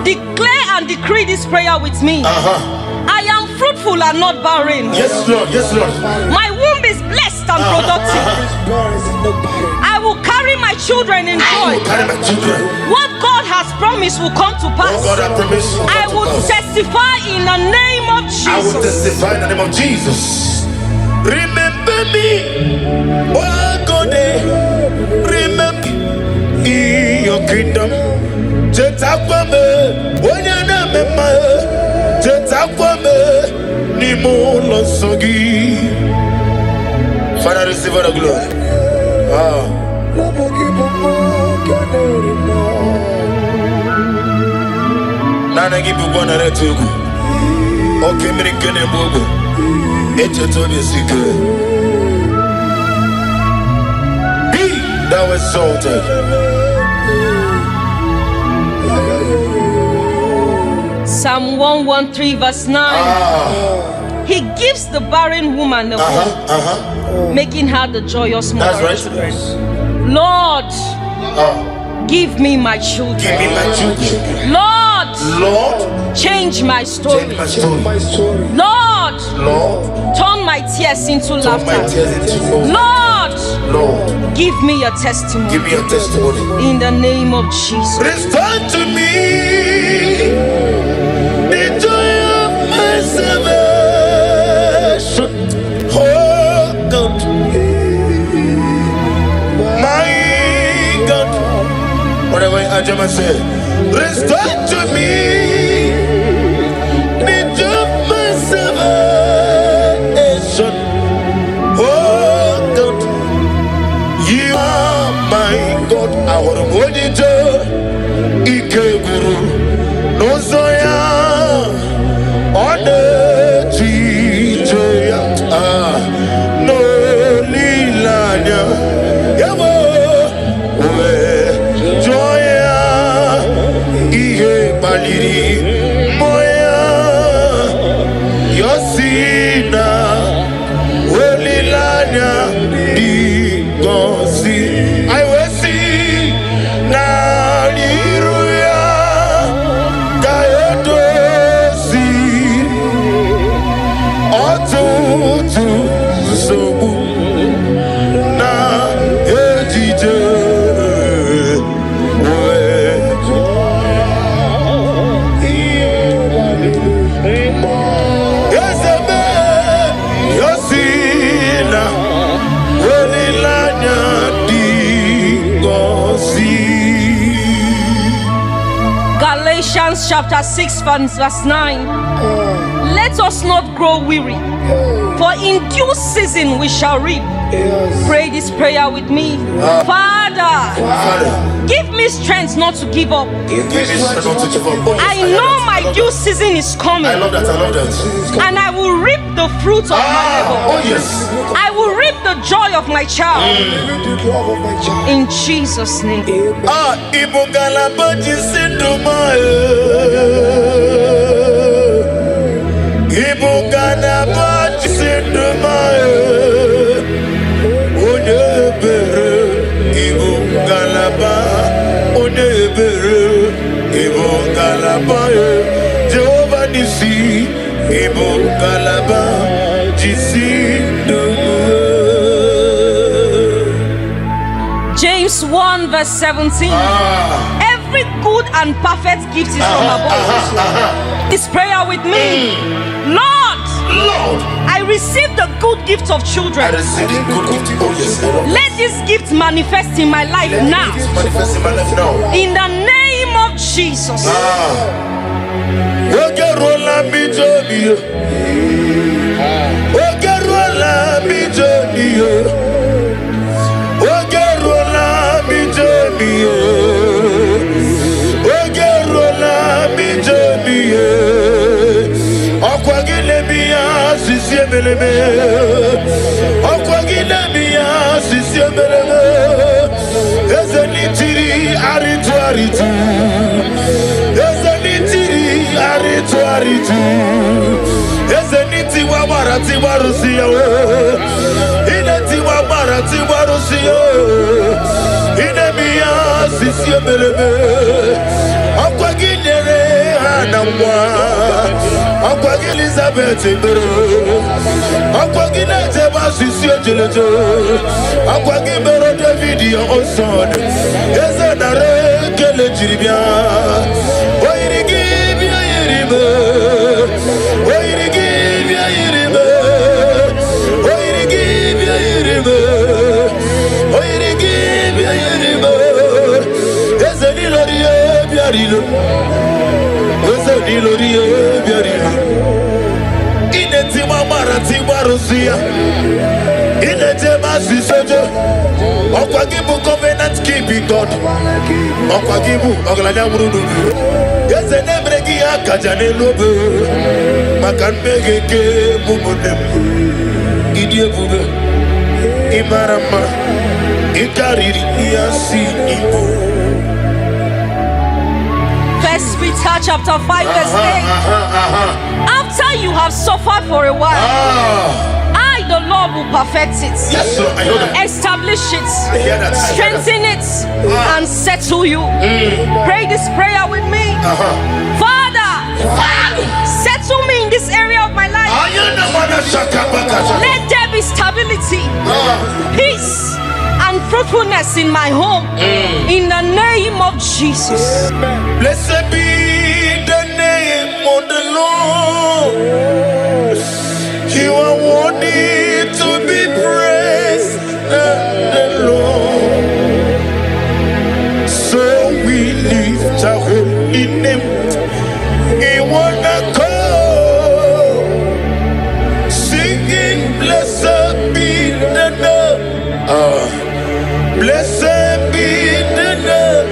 Declare and decree this prayer with me. I am fruitful and not barren. Yes, Lord. Yes, Lord. My womb is blessed and productive. I will carry my children in joy. Carry my children. What God has promised will come to pass. God has promised. I will testify in the name of I will Jesus. testify in the name of Jesus. Remember me, oh God, remember in your kingdom. Jetakwame, wanyanamema, Jetakwame, nimulo sogi. Father, receive all the glory. Nana give you one at two. Okay, me kene bogo. Eche tobi sike. Be thou exalted. Psalm 113 verse 9. He gives the barren woman a hope, making her the joyous mother. That's right. Lord, give me my children. Give me my children. Lord, change my story. Change my story. Lord, turn my tears into laughter. Lord, give me a testimony. Give me a testimony. In the name of Jesus. Restore to me the joy of my salvation. Oh God, my God. Whatever Ajama said, restore to me the joy of my salvation. Oh God, you are my God. I want to hold you to Ike Guru. No Zoya on the Chijoya. No Lilanya. Yabo. Joya. Ihe Baliri. Moya. Yosina. Lilanya. Digosi. I will see. Naliruya. Gayotosi. Otutu. Sobu. Na ejije. Yosebe. Yosina. Lilanya. Digosi. Galatians chapter 6 verse 9. Let us not grow weary, for in due season we shall reap. Pray this prayer with me. Father, give me strength not to give up. I know my due season is coming. I love that. And I will reap the fruit of my labor. Oh yes. I will reap the joy of my child. In Jesus' name. Ibugala baji sinduma. Ibugala baji sinduma. Onebere. Ibugala ba. Onebere. Ibugala ba. Jehovah Nisi. Ibugala ba. Jisinduma. James 1 verse 17. Every good and perfect gift is from above. This prayer with me. Lord, I receive the good gift of children. I receive the good gift. Oh yes. Let this gift manifest in my life now. Manifest in my life now. In the name of Jesus. Ogerola bijoni. Ogerola bijoni. Ogerola bijoni. Ogerola bijoni. Okwagile biya sisiebelebe. Okwagile biya sisiebelebe. Ezenitiri aritu aritu. Ezenitiri aritu aritu. Ezeniti wabarati warusiya. Ineti wabarati warusiya. Inemiya sisiebelebe. Okwagile anamwa. Akwagi Elizabeth Bero. Akwagi Natema Sisio Jeleto. Akwagi Bero David your son. Ezanare Kele Jiribia. Oirigi Bia Yiribe. Oirigi Bia Yiribe. Oirigi Bia Yiribe. Oirigi Bia Yiribe. Ezanilo Rie Biarilo. Ezanilo Rie Biarilo. Inetima Maratima Rosia. Inetema Sisojo. Okwagibu covenant keeping God. Okwagibu Oglanya Murudu. Yes, and Ebregi Akajane Lobe. Makan Megeke Mumunem. Idie Bube. Imarama. Ikariri Yasi Ibo. First Peter chapter 5 verse 8. After you have suffered for a while, I, the Lord, will perfect it. Yes, sir, I know that. Establish it. I hear that. Strengthen it and settle you. Pray this prayer with me. Father, settle me in this area of my life. Let there be stability, peace, and fruitfulness in my home. In the name of Jesus. Blessed be the name of the Lord. You are worthy to be praised, the Lord. So we lift our holy name. We wanna call, singing, blessed be the name. Blessed be the name.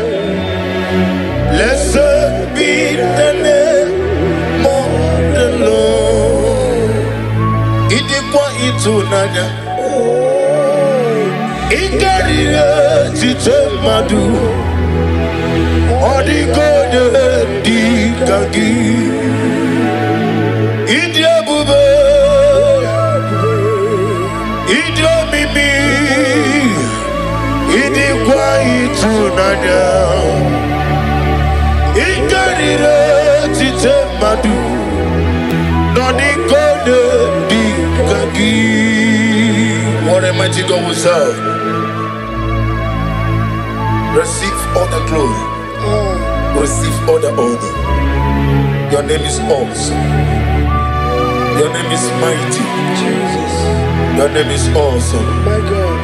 Blessed be the name of the Lord. Idikwa itunanya. Ikariye chitemadu. Odigode dikagi. Idiabube. Idiomimi. Idikwa itunanya. Ikarire chitemadu. Nodikode dikagi. What a mighty God we serve. Receive all the glory. Receive all the honor. Your name is awesome. Your name is mighty. Jesus, Your name is awesome. my God.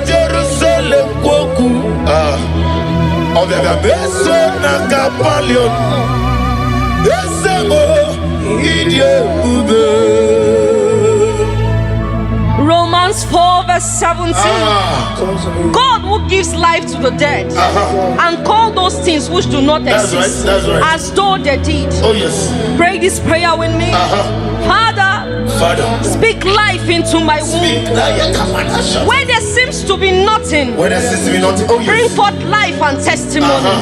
Jerusalem kwoku Obega beso na kapalion Esemo idie ube Romans 4 verse 17. God who gives life to the dead and call those things which do not exist that's right. as though they did. Oh yes. Pray this prayer with me. Father, speak life into my womb. Where there seems to be nothing, When there seems to be nothing. Oh bring yes. forth life and testimony.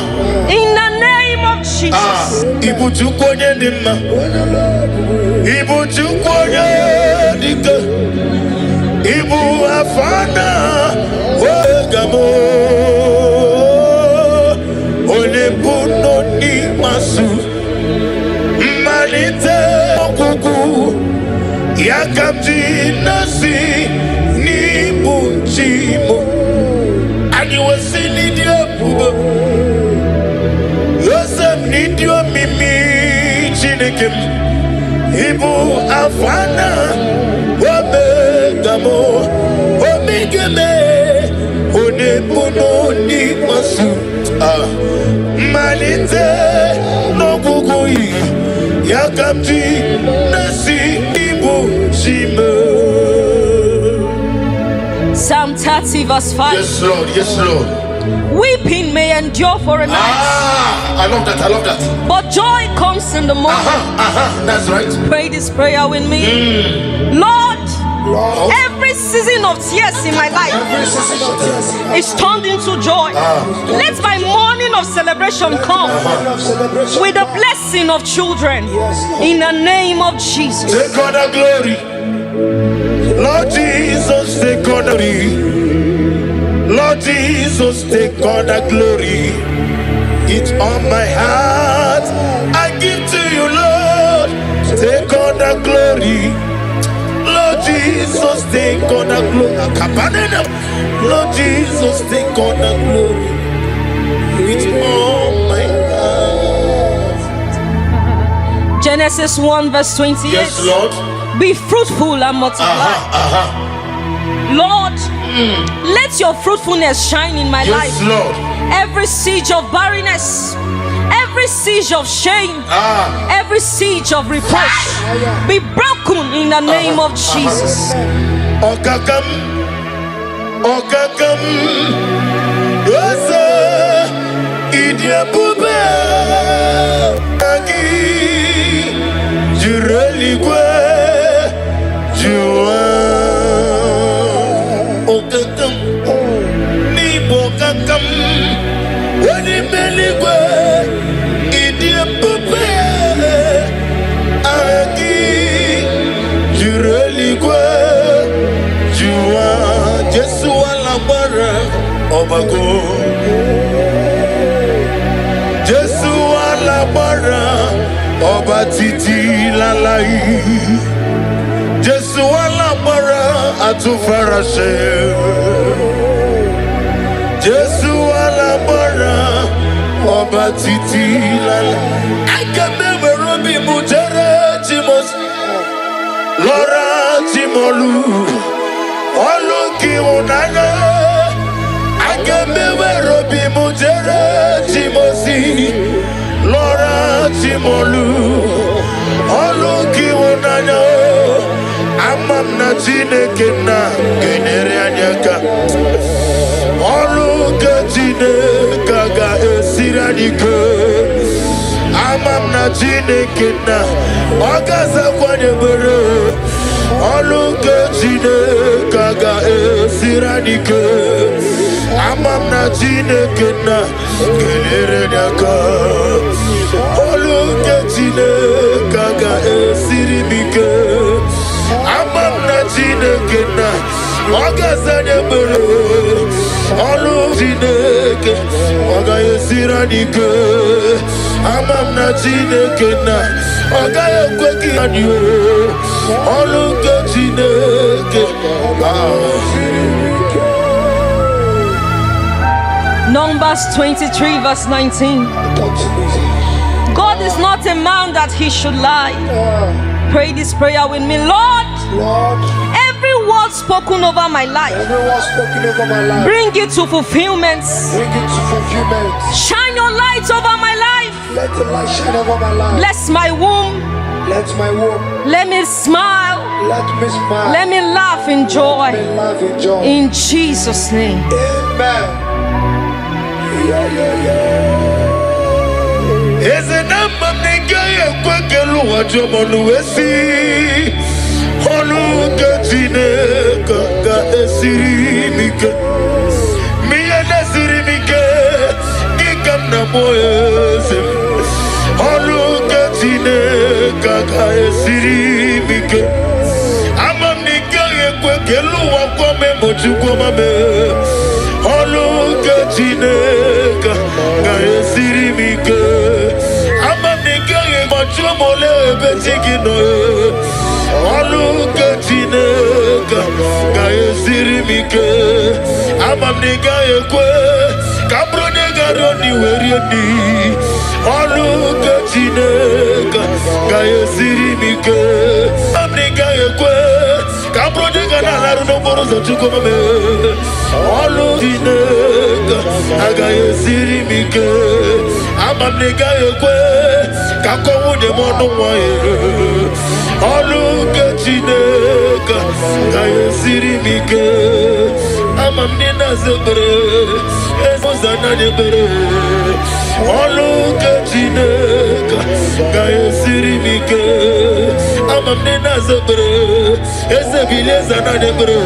In the name of Jesus. Ibu chukwoye nima. Ibu chukwoye dike. Ibu afana wegamo. Olebuno ni masu. Malite okuku. Yakamji nasi ni bunchimo. And you will see Lydia Buba. Yosef Nidio Mimi Chinikim. Ibu Afana Wabegamo Omigeme Onebuno ni masu. Malite no kukui. Yakamji nasi Psalm 30 verse 5. Yes, Lord. Yes, Lord. Weeping may endure for a night, I love that. I love that. but joy comes in the morning. That's right. Pray this prayer with me. Lord, Lord, every season of tears in my life every season of tears in my is turned into joy. Let my morning of celebration come morning of celebration with the blessing of children in the name of Jesus. Take all the glory. Lord Jesus, take all the glory. Lord Jesus, take all the glory. It's on my heart. I give to you, Lord. Take all the glory. Lord Jesus, take all the glory. Lord Jesus, take all the glory. It's on my heart. Genesis 1 verse 28. Yes, Lord. Be fruitful and multiply. Lord, let your fruitfulness shine in my life. Yes, Lord. Every siege of barrenness, every siege of shame, every siege of reproach be broken in the name of Jesus. Okakam, Okakam, Osa, Idia Pube, Agi, Jureligwe, Jua, Okakam, Nibo Kakam, Wadimeligwe, Idia Pube, Agi, Jureligwe, Jua, Jesu alabara, Obago. Jesu alabara, Oba titi lalai. Jesu alabara, atufarashe. Jesu alabara, Oba titi lalai. I can never be mutere timos. Lora timolu, Oluki unana. I can never be mutere timosi. Lora timolu, Oluki unana. Amam na chineke na genere anyaka. Oluke chineke ga esiranike. Amam na chineke na Ogaza kwanye bere. Oluke chineke ga esiranike. Amam na chineke na genere nyaka. Oluke chineke ga esirimike. Amam na chineke na Ogaza bere. Oluke chineke ga esiranike. Amam na chineke na Ogaya kweki anyo. Oluke chineke Numbers 23 verse 19. God is not a man that he should lie. Pray this prayer with me. Lord, Lord, every word spoken over my life, every word spoken over my life, bring it to fulfillment. bring it to fulfillment. Shine your light over my life. Let the light shine over my life. Bless my womb. Let my womb, Let me smile. let me smile. Let me laugh in joy. Let me laugh in joy. In Jesus' name. Amen. Eze namba mnengaye kwekelu wajomonu wesi. Oluke chineke ga esirimike. Miye nesirimike Nikam na moyeze. Oluke chineke ga esirimike. Amam nikaye kwekelu wakome mochukwa mame. Oluke chineke ga esirimike. Amam nikaye machomole betikino. Oluke chineke ga esirimike. Amam nikaye kwe kabro nega roni werieni. Oluke chineke ga esirimike. Amam nikaye kwe kabro nega nalaru no borozo chukwame. Oluke chineke ga esirimike. Amam nikaye kwe kakowu de mono wae. Oluke chineke ga esirimike. Amam nina zebere ezozana nebere. Oluke chineke ga esirimike. mamnena zebro ese bileza na debro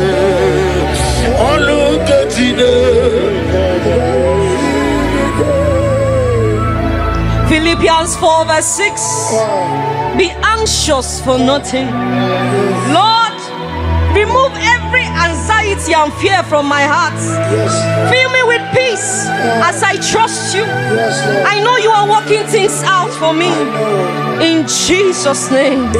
olu katine. Philippians 4 verse 6. Be anxious for nothing. Lord, remove every anxiety and fear from my heart. Fill me with peace as I trust you. I know you are working things out for me. In Jesus' name.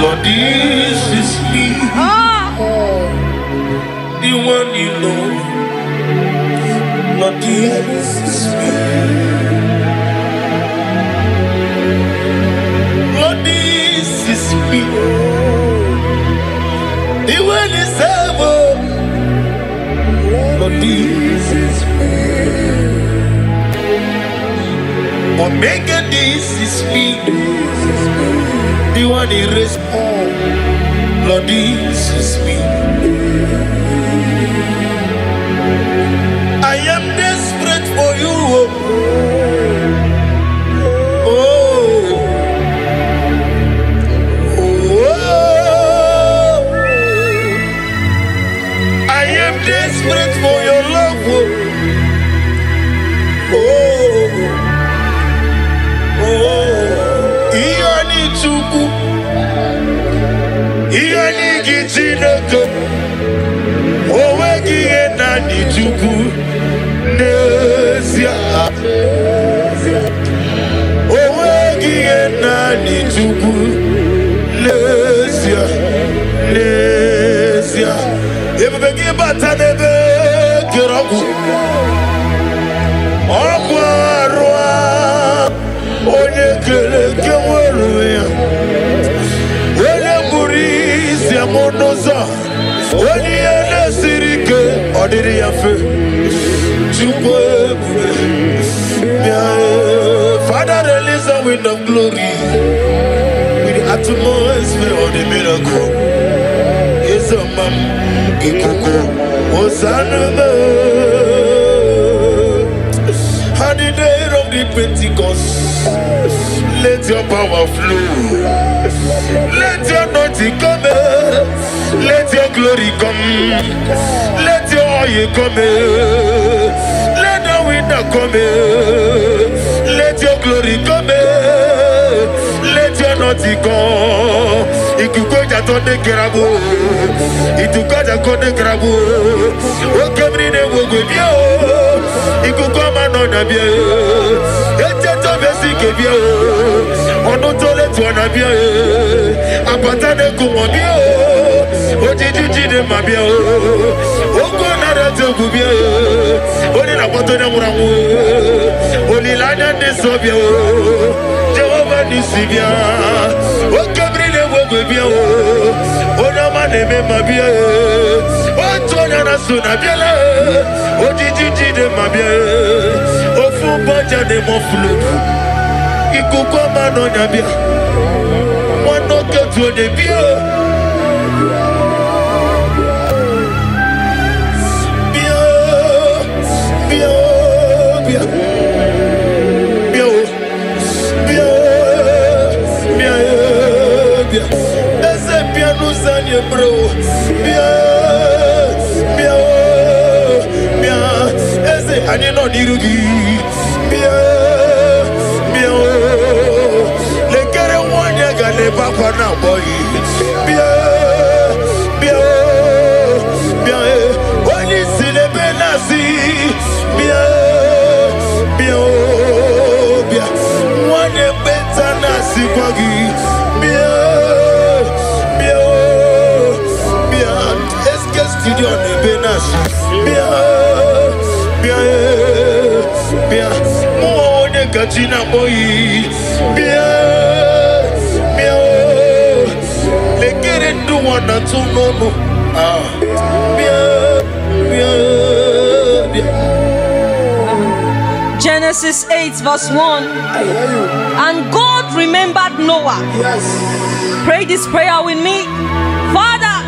Lord, this is me, the one you know. Lord, this is me. Lord, this is me, the one you serve. Lord, this is me. Omega, this is me, the one you raised. Lord, this is me. I am desperate for you. Oh, oh, I am desperate for your love. Oh, oh, Iani Chuku, Iani Gijinoko, oh, Iani Chuku. Naija, oh, Naija, Naija. If we give back to the Kiraku, Aquarua, Onekele, Kawaruya, Onemuri, Siamonoza, Oniana Sirike, Odiriafe. Father, release the wind of glory with the atmosphere of the miracle. It's a man, Ikoko, Hosanna. On the day of the Pentecost, let your power flow, let your anointing come, let your glory come, let your oil come. Come, let your glory come, let your naughty come. It could go to the Kerabu, it could go to the Kerabu. Oh, come in and walk with you. It could come on the beer. It's a basic beer. On the toilet to an abia. A patane kumabia. Oh, did you do my beer? Oh, go not to Gubia. Only la bottle of Ramu, only Lana de Sobio, Jehovah Nisibia, O Gabriel Wobia, O Namane Mabia, O Tonana Sunabiela, O Gigi de Mabia, O Fubaja de Moflu, Ikukoma no Nabia, one no go to the beer. Bro, bien, bien, bien. And you know Nirugi. Let get a one year gale papa now, boy. When you see the Benassi, one year better Nasi Buggy. Studio de Benas, bien, more de Gachina boy, bien, they get into one or two no, bien. Genesis 8 verse 1. And God remembered Noah. Yes. Pray this prayer with me. Father,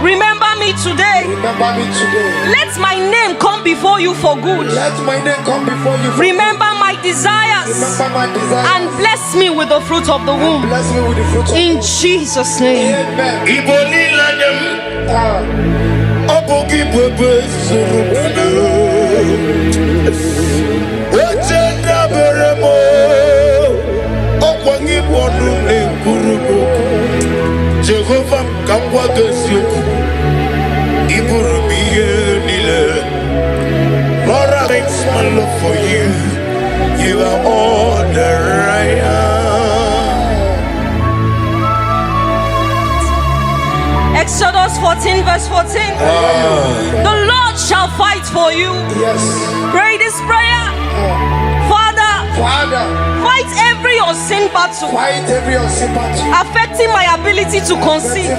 remember me today. Remember me today. Let my name come before you for good. Let my name come before you. Remember my desires. Remember my desires. And bless me with the fruit of the womb. Bless me with the fruit of in Jesus' name. Amen. Jehovah Kangwa Gesyoku Iburumiye Nile. Lord, I thanks my love for you. You are all that I am. Exodus 14 verse 14. The Lord shall fight for you. Yes. Pray this prayer. Father, fight every unseen battle. Fight every unseen battle. Affecting my ability to conceive.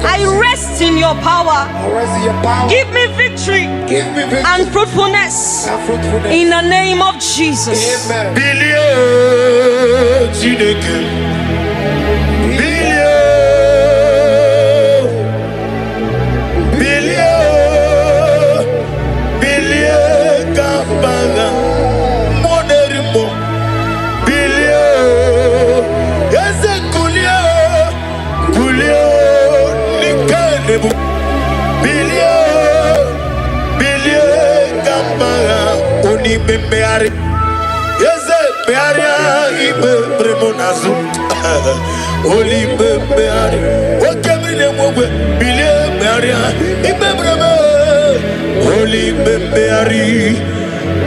I rest in your power. Give me victory. And fruitfulness. In the name of Jesus. Amen.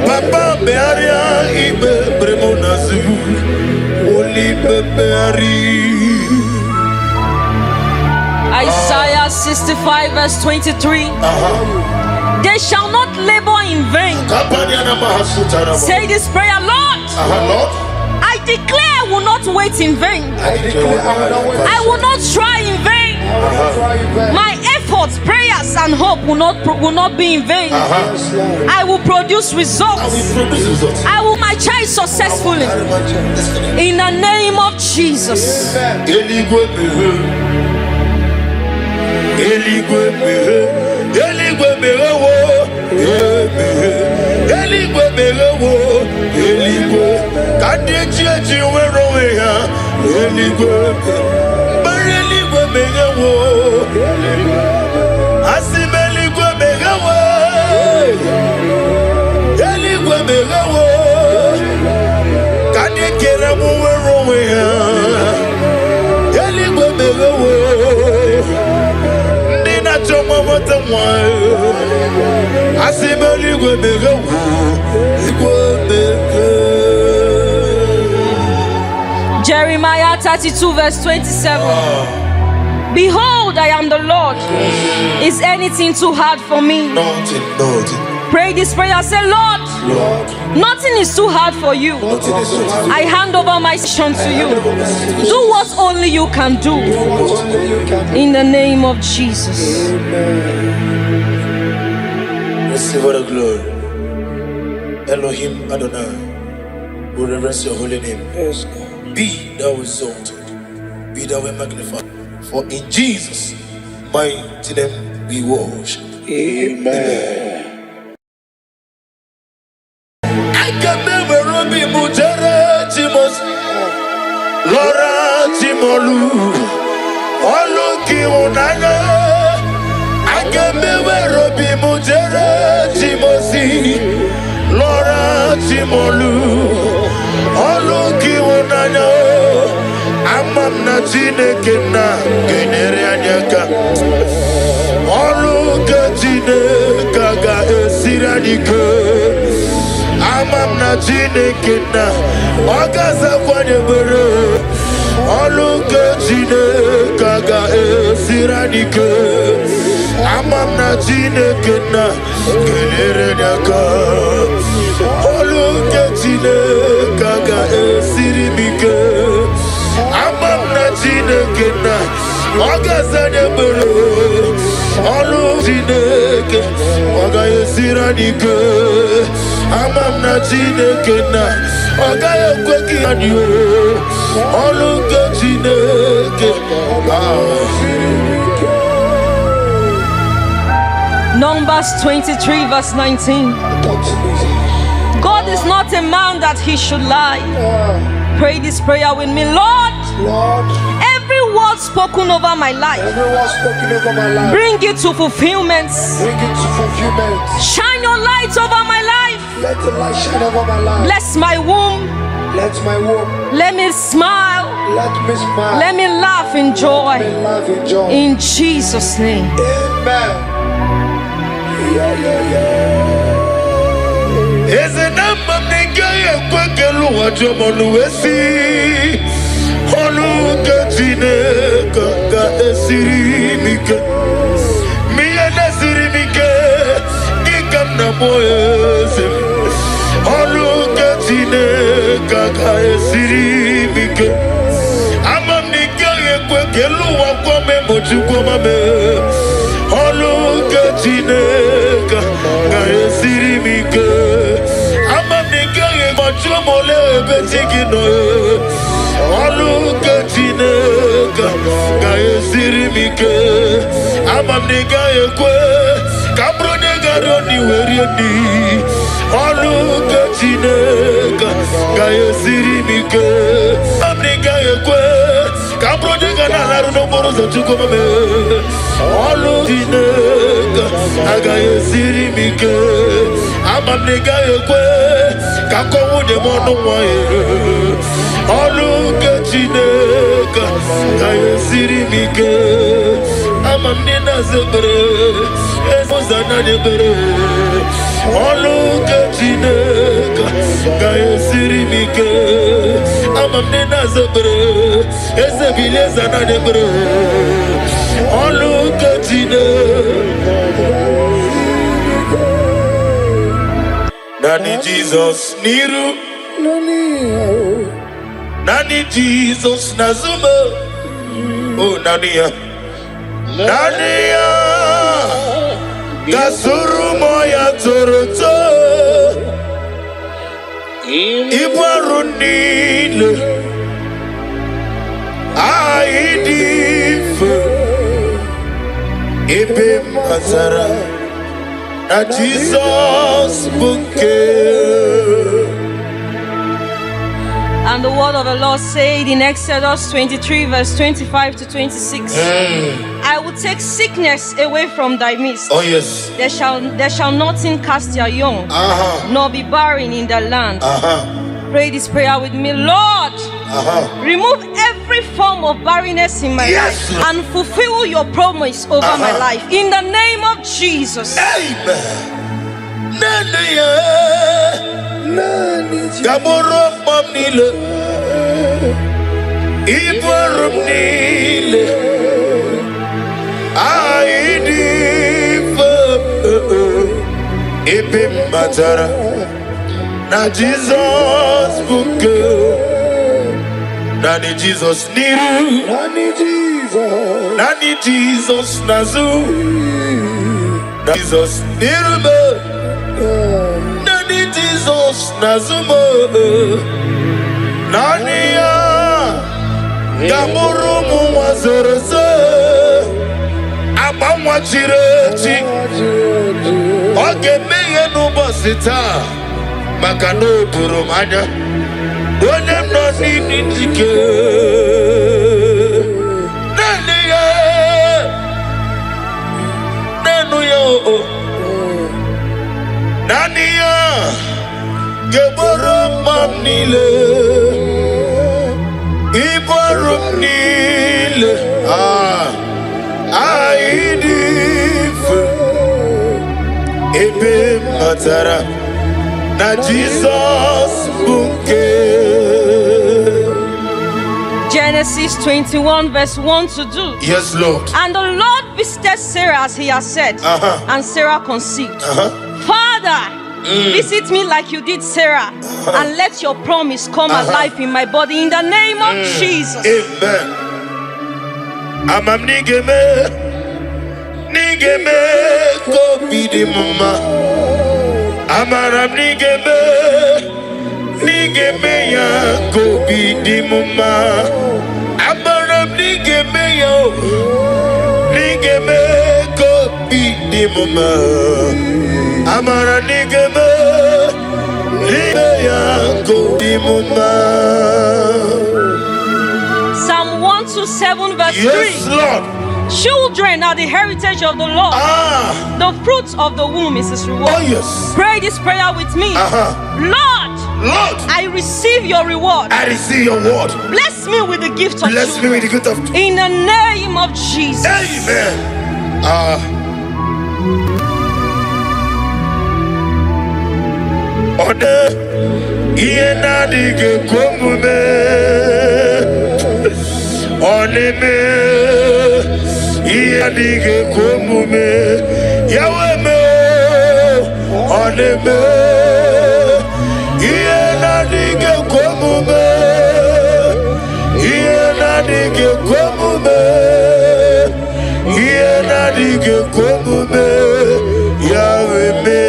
Papa Bearia ibe bremonazu Oli beari. Isaiah 65 verse 23. They shall not labor in vain. Say this prayer, Lord. Lord, I declare I will not wait in vain. I will not try in vain. My efforts, prayers, and hope will not be in vain. I will produce results. I will my child successfully. In the name of Jesus. Jeremiah 32 verse 27. Behold, I am the Lord. Is anything too hard for me? Nothing. Pray this prayer. Say, Lord, nothing is too hard for you. I hand over my mission to you. Do what only you can do. In the name of Jesus. Receive all the glory. Elohim Adonai, we reverence your holy name. Yes. Be thou exalted, be thou magnified. For in Jesus' mighty name we worship. Amen. I can never be Mujere Timos, Laura Timolu, Oloki Unana. I can never be Mujere Timosi. molu olu ki wonanya amam na Chineke na genyere anyaka olu ke Chineke ga esiri anyike amam na Chineke na ogaza kwanye bere olu ke Chineke ga esiri anyike amam na Chineke na genyere anyaka olu ke Chineke ga esiri mike amam na Chineke na ogaza nyebere olu Chineke oga esiri anyike amam na Chineke na oga ekweki anyo olu ke Chineke Numbers 23 verse 19. God is not a man that he should lie. Pray this prayer with me. Lord, every word spoken over my life, bring it to fulfillment. Shine your light over my life. Let the light shine over my life. Bless my womb. Let my womb. Let me smile. Let me smile. Let me laugh in joy. Let me laugh in joy. In Jesus' name. Amen. Eze na mamninga ye kwekelu wajomonu wesi olu ke Chineke ga esiri mike miye nesiri mike ikam na moyeze olu ke Chineke ga esiri mike amamninga ye kwekelu wakome mochukoma me olu ke Chineke ga esiri mike amamninga ye mochumole betigino olu ke Chineke ga esiri mike amamninga ye kwe kabronye garoni werieni olu ke Chineke ga esiri mike amamninga ye kwe kabronye ganalaru no morozo chukomame olu Chineke aga esiri mike amamninga ye kwe kakowunye monu waye olu ke Chineke ga esiri mike amamnina zebere ezozana nebere olu ke Chineke ga esiri mike amamnina zebere ezebile zana nebere olu ke Chineke Nani Jesus niru Nani Jesus nazuma oh Nania Nania Gasuru moya toroto Ibarunile Aidif Ibe Mazara Na Jesus bouquet And the word of the Lord said in Exodus 23 verse 25 to 26. I will take sickness away from thy midst. Oh yes. There shall nothing cast their young, nor be barren in the land. Pray this prayer with me. Lord, remove every form of barrenness in my life and fulfill your promise over my life. In the name of Jesus. Amen. Gamoro mamnile Ibarum nile Aidifa Ibim matara Na Jesus buke Nani Jesus niru Nani Jesus nazu Jesus niru Nani Jesus nazumo Nania Gamuru muwazereze Abamwa chirechi Oge meye nubosita Makano turumanya Onem no nidike Nania Nanuya Nania Geboro Nile, Ebe matara na Jesus bunke. Genesis 21 verse 1 to 2. Yes, Lord. And the Lord visited Sarah as he has said, and Sarah conceived. Father, visit me like you did Sarah, and let your promise come alive in my body in the name of Jesus. Amen. Amam nigeme ko bidi mama. Amaram nigeme ya ko bidi mama. Amaram nigeme ko bidi mama. Amara nigeme ya ko bidi mama. Psalm 127 verse 3. Yes, Lord. Children are the heritage of the Lord. The fruit of the womb is his reward. Oh, yes. Pray this prayer with me. Lord, I receive your reward. I receive your word. Bless me with the gift of Bless me with the gift of. in the name of Jesus. Amen. Ode iena dige komume. Oneme iena dige komume. Yaweme oneme iena dige komume. Iena dige komume. Iena dige komume. Yaweme.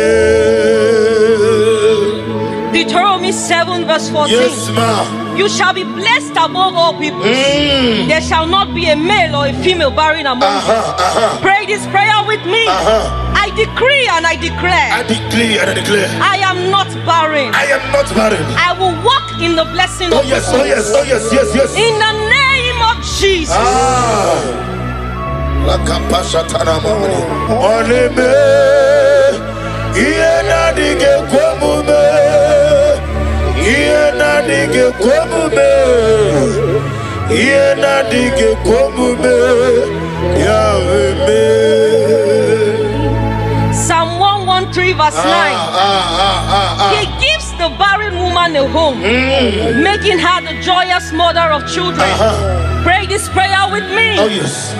Deuteronomy 7 verse 14. Yes, ma'am. You shall be blessed above all people. There shall not be a male or a female barren among you. Pray this prayer with me. I decree and I declare. I decree and I declare. I am not barren. I am not barren. I will walk in the blessing Oh of yes, the oh yes, oh yes, yes, yes. in the name of Jesus. Oneme iena dige komume. Iena dige komume. Iena dige komume. Yahweh. Psalm 113 verse 9. He gives the barren woman a home, making her the joyous mother of children. Pray this prayer with me. Oh yes.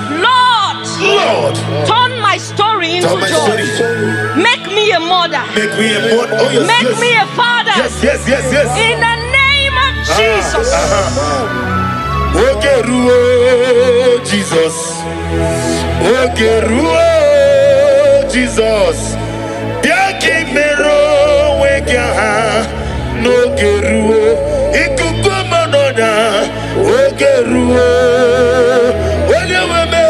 Lord, turn my story into Turn my joy. story. Make me a mother. Make me a mother. Oh yes, Make yes. me a father. Yes, yes, yes, yes. In the name of Jesus. Ogeruo Jesus. Ogeruo Jesus. Biaki mero wega no geruo. Ikuku manoda. Ogeruo. Oleweme.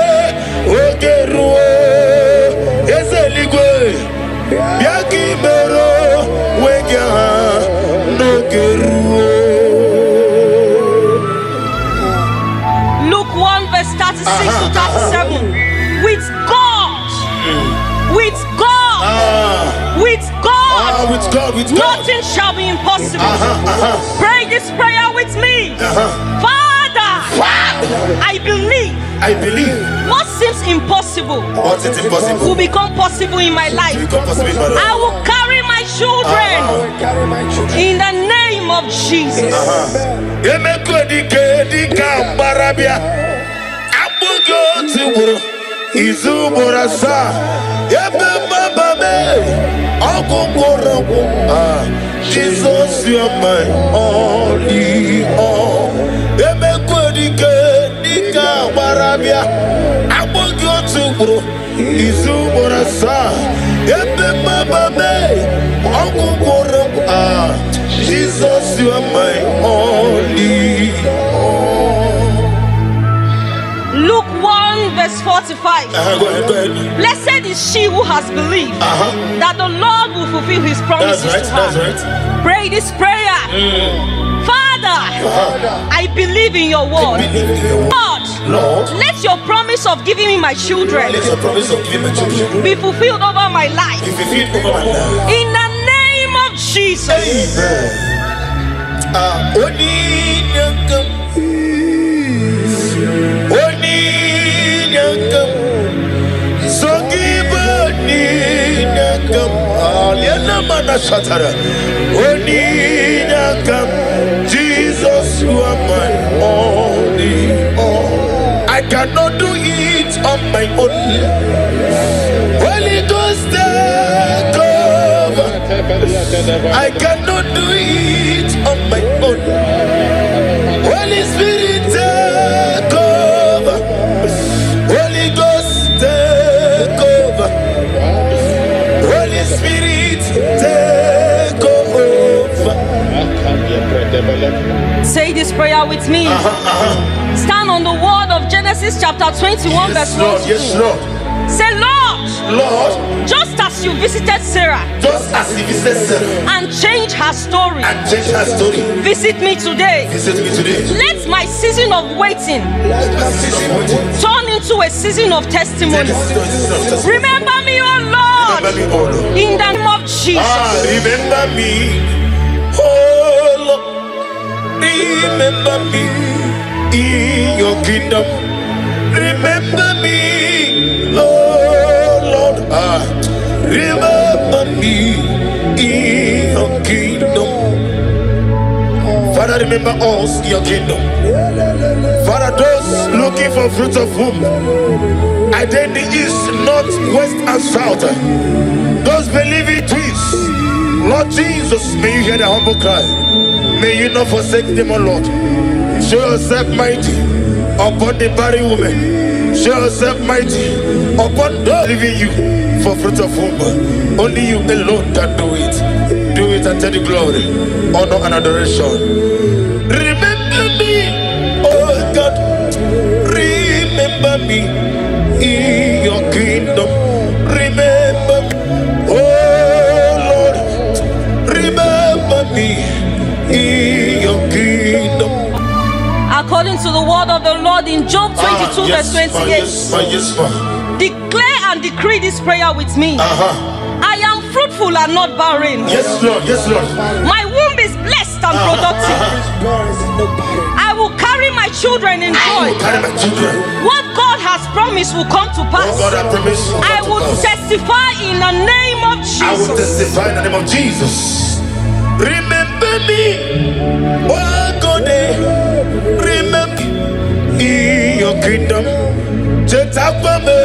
Ogeruo. Ezeligwe. Biaki mero wega no geruo. Luke 1 verse 36 to 37. With God, with God, with God, With God, with God. nothing shall be impossible. Pray this prayer with me. Father, I believe I believe what seems impossible what is impossible will become possible in my life. become possible in my life. I will carry my children Carry my children. in the name of Jesus. Emekodike dika barabia. Abugo tiburo. Izuburasa. Ebe mabame. Ogungoro. Jesus, you are my only all. Emekodike dika barabia. Abugo tiburo. Izuburasa. Ebe mabame. Ogungoro. Jesus, you are my only all. Luke 1 verse 45. Go ahead, go ahead. Blessed is she who has believed that the Lord will fulfill his promises That's right, to her. that's right. Pray this prayer. Father, I believe in your word. Lord, let your promise of giving me my children Let your promise of giving my children be fulfilled over my life. be fulfilled over my life. In the name of Jesus. Jesus, you are my only all. I cannot do it on my own. Holy Ghost, take over. I cannot do it on my own. Holy Spirit, take over. Holy Ghost, take over. Holy Spirit, take over. Say this prayer with me. Stand on the word of Genesis chapter 21 verse 1. Lord, yes, Lord. Say, Lord, just as you visited Sarah and changed her story, visit me today. Let my season of waiting turn into a season of testimony. Remember me, oh Lord, in the name of Jesus. Remember me, oh Lord. Remember me in your kingdom. Remember me, oh Lord. Remember me in your kingdom. Father, remember us in your kingdom. Father, those looking for fruit of womb, either in the east, north, west, and south, those believing twins, Lord Jesus, may you hear their humble cry. May you not forsake them, O Lord. Show yourself mighty upon the barren woman. Show yourself mighty upon those leaving you for fruit of womb. Only you alone can do it. Do it and take the glory, honor, and adoration. Remember me, oh God. Remember me in your kingdom. Remember, oh Lord. Remember me in your kingdom. According to the word of the Lord in Job 22 verse 28. Declare and decree this prayer with me. I am fruitful and not barren. Yes, Lord. Yes, Lord. My womb is blessed and productive. I will carry my children in joy. What God has promised will come to pass. I will testify in the name of Jesus. I will testify in the name of Jesus. Remember me, oh God, remember in your kingdom. Jetakwame,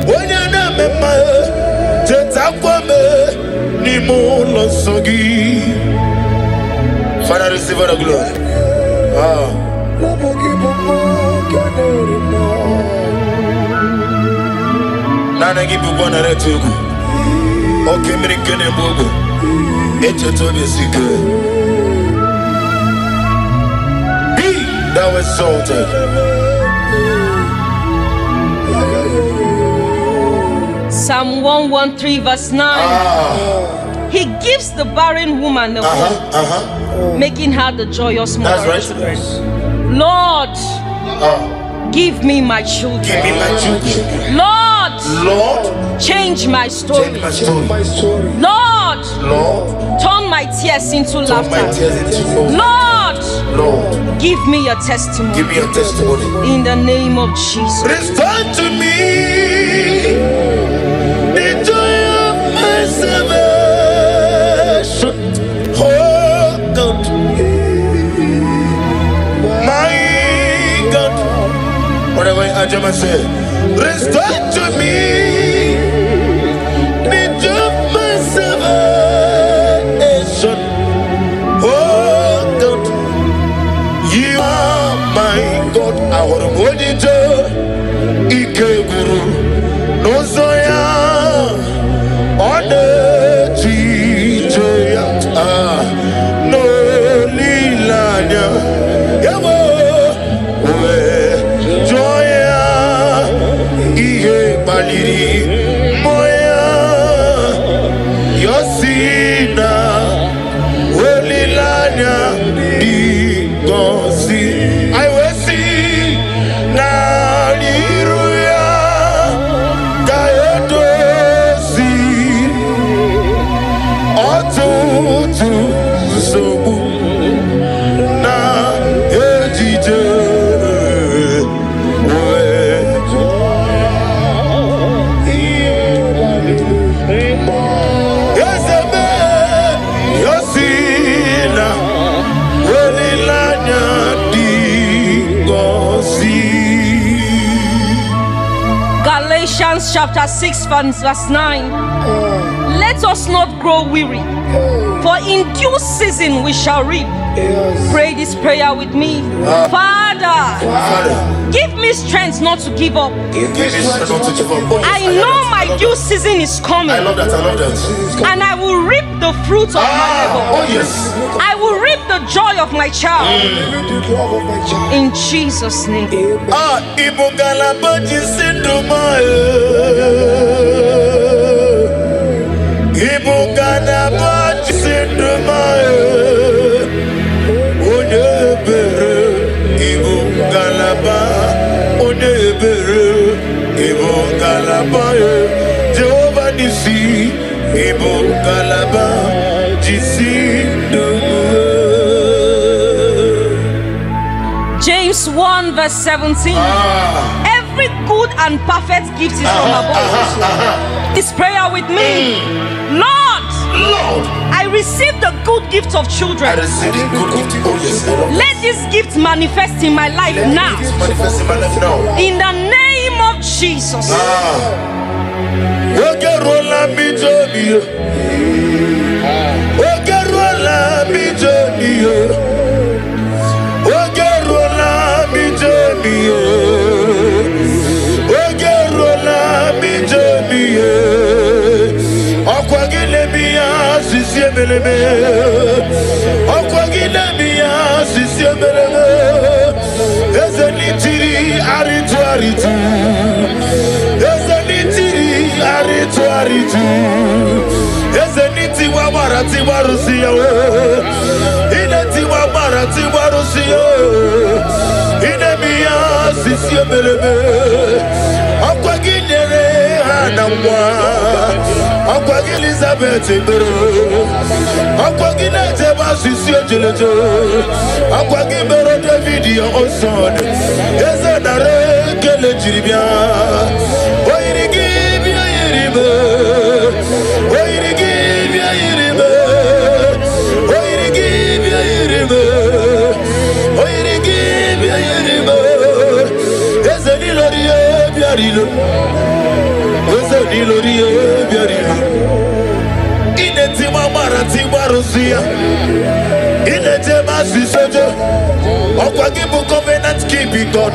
onyanamema, Jetakwame, nimolosogi. Father, receive all the glory. Nana give you one at you. Okay, me kene bogo. Be thou exalted. Psalm 113 verse 9. He gives the barren woman a hope, making her the joyous mother of children. Lord, give me my children. Give me my children. Lord, change my story. Lord, turn my tears into laughter. Lord, give me a testimony. Give me a testimony. In the name of Jesus. Restore to me the joy of my salvation. Oh God, my God. Whatever I just said, restore to me the joy of my salvation. Oh God, you are my God. I want to hold it. Ike guru no zoya ode chijoya no lilanya yawo we joya ihe baliri moya yosina olilanya digosi I will see na liruya Proverbs chapter 6 verse 9. Let us not grow weary, for in due season we shall reap. Pray this prayer with me. Father, give me strength not to give up. I know my due season is coming. I love that. And I will reap the fruit of my labor. Oh yes. I will reap the joy of my child. In Jesus' name. Jehovah Nissi, Ibo Galaba, James 1 verse 17. Every good and perfect gift is from above. This prayer with me. Lord, I receive the good gift of children. I receive the good gift. Oh yes. Let this gift manifest in my life now. Manifest in my life now. In the name of Jesus. Elizabeth David your son. Covenant keeping God.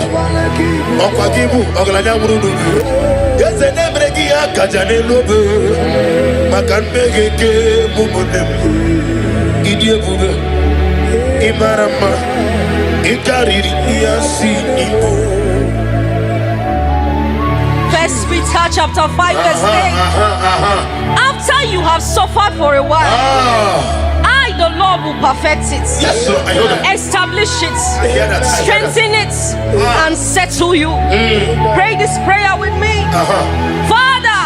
Okwagibu oglanya murudu. Yeze nebregi akajane lobe. Makanbegeke mumonem. Idiebube. Imarama. Ikariri yasi ibo. First Peter chapter 5 verse 8. After you have suffered for a while, the Lord will perfect it. Yes, sir. I know that. Establish it. I hear that. Strengthen it and settle you. Pray this prayer with me. Father,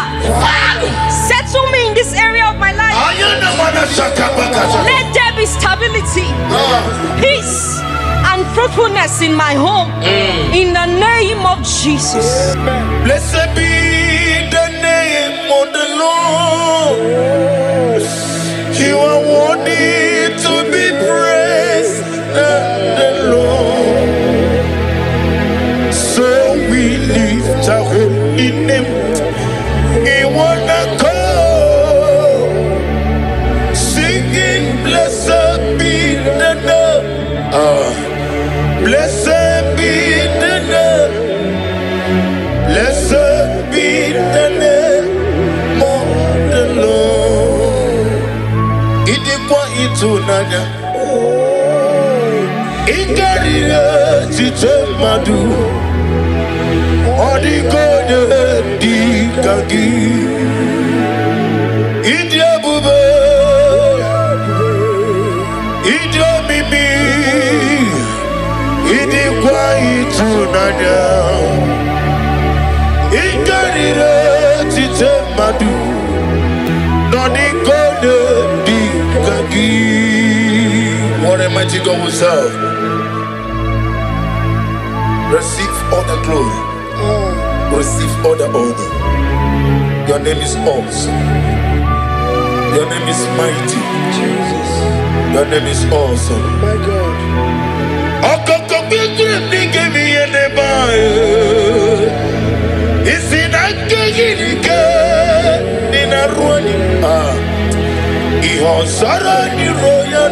settle me in this area of my life. Let there be stability, peace, and fruitfulness in my home. In the name of Jesus. Blessed be the name of the Lord. You are worthy to be praised, the Lord. So we lift our holy name in one accord, singing, blessed be the name. Blessed be the name. Blessed be the name of the Lord. Idikwa itunanya Ikarire chitemadu Odigode dikagi Idiabube Idiomimi Idikwa itunanya Ikarire chitemadu Odigode What a mighty God we serve. Receive all the glory. Receive all the honor. Your name is awesome. Your name is mighty. Jesus. Your name is awesome. My God. It's in a Sarani roya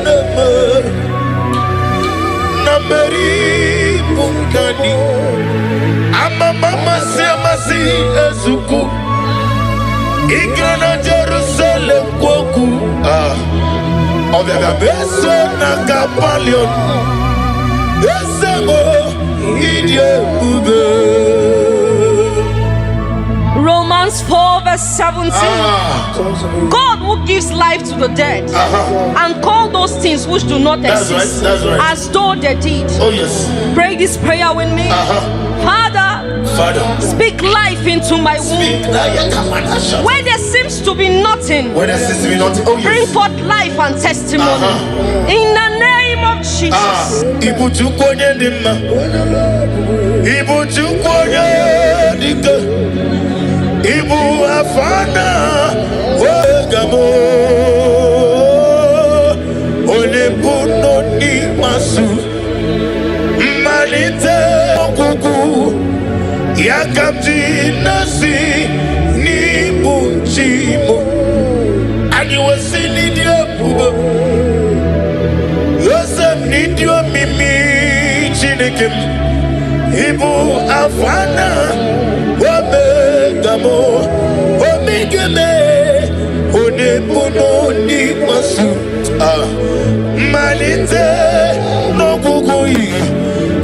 Nameri Punkani Ama mama semasi ezuku Igrana Jerusalem kwoku Obega beso na kapalion Esemo idye ube Romans 4 verse 17. God who gives life to the dead and call those things which do not exist that's right. as though they did. Oh yes. Pray this prayer with me. Father, speak life into my womb. Where there seems to be nothing, Oh yes. bring forth life and testimony. In the name of Jesus. Ibu chukwonya ndima. Ibu chukwonya dika. Ibu afana wegamo Olebuno ni masu Malite okuku Yakamji nasi ni bunchimo Ani wasi nidia bubo Yosem nidio mimi chinikim Ibu afana Wabegamo Omigeme Onebuno ni masu Malite no kukui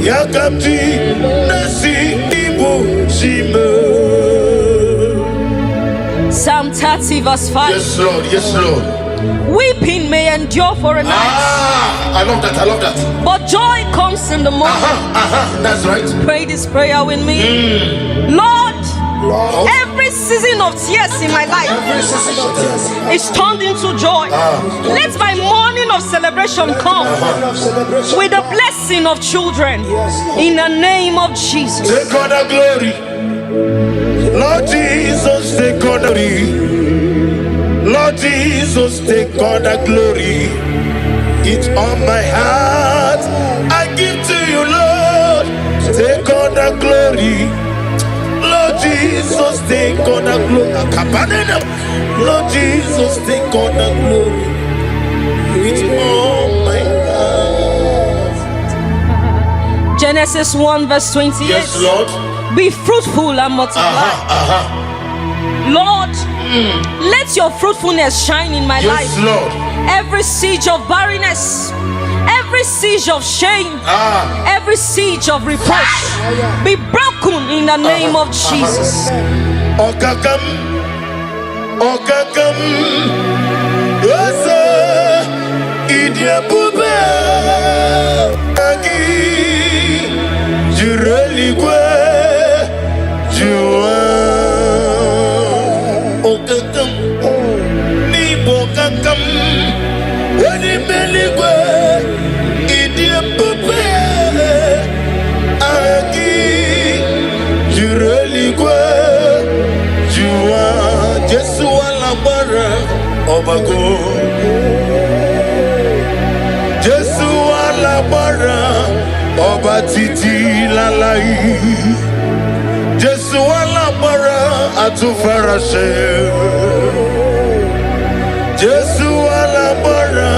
Yakamti nasi ibu shime. Psalm 30 verse 5. Yes Lord, yes Lord. Weeping may endure for a night. I love that. But joy comes in the morning. That's right. Pray this prayer with me. Lord, every season of tears in my life is turned into joy. Let my morning of celebration come with the blessing of children. In the name of Jesus. Take all the glory. Lord Jesus, take all the glory. Lord Jesus, take all the glory. It's on my heart. I give to you, Lord. Take all the glory. Lord Jesus, take all the glory. Lord Jesus, take all the glory. It's on my heart. Genesis 1 verse 28. Yes, Lord. Be fruitful and multiply. Lord, let your fruitfulness shine in my life. Yes, Lord. Every siege of barrenness, every siege of shame, every siege of reproach be broken in the name of Jesus. Okakam, Osa, Idia Bube, Agi, Jureligwe, Jua, Okakam, Nibo Kakam, Wadimeligwe, Idia Bube, Agi, Jureligwe, Jua, Jesu Alabara, Obago. Jesu Alabara, Oba Titi Lalai. Jesu Alabara, Atufarashe. Jesu Alabara,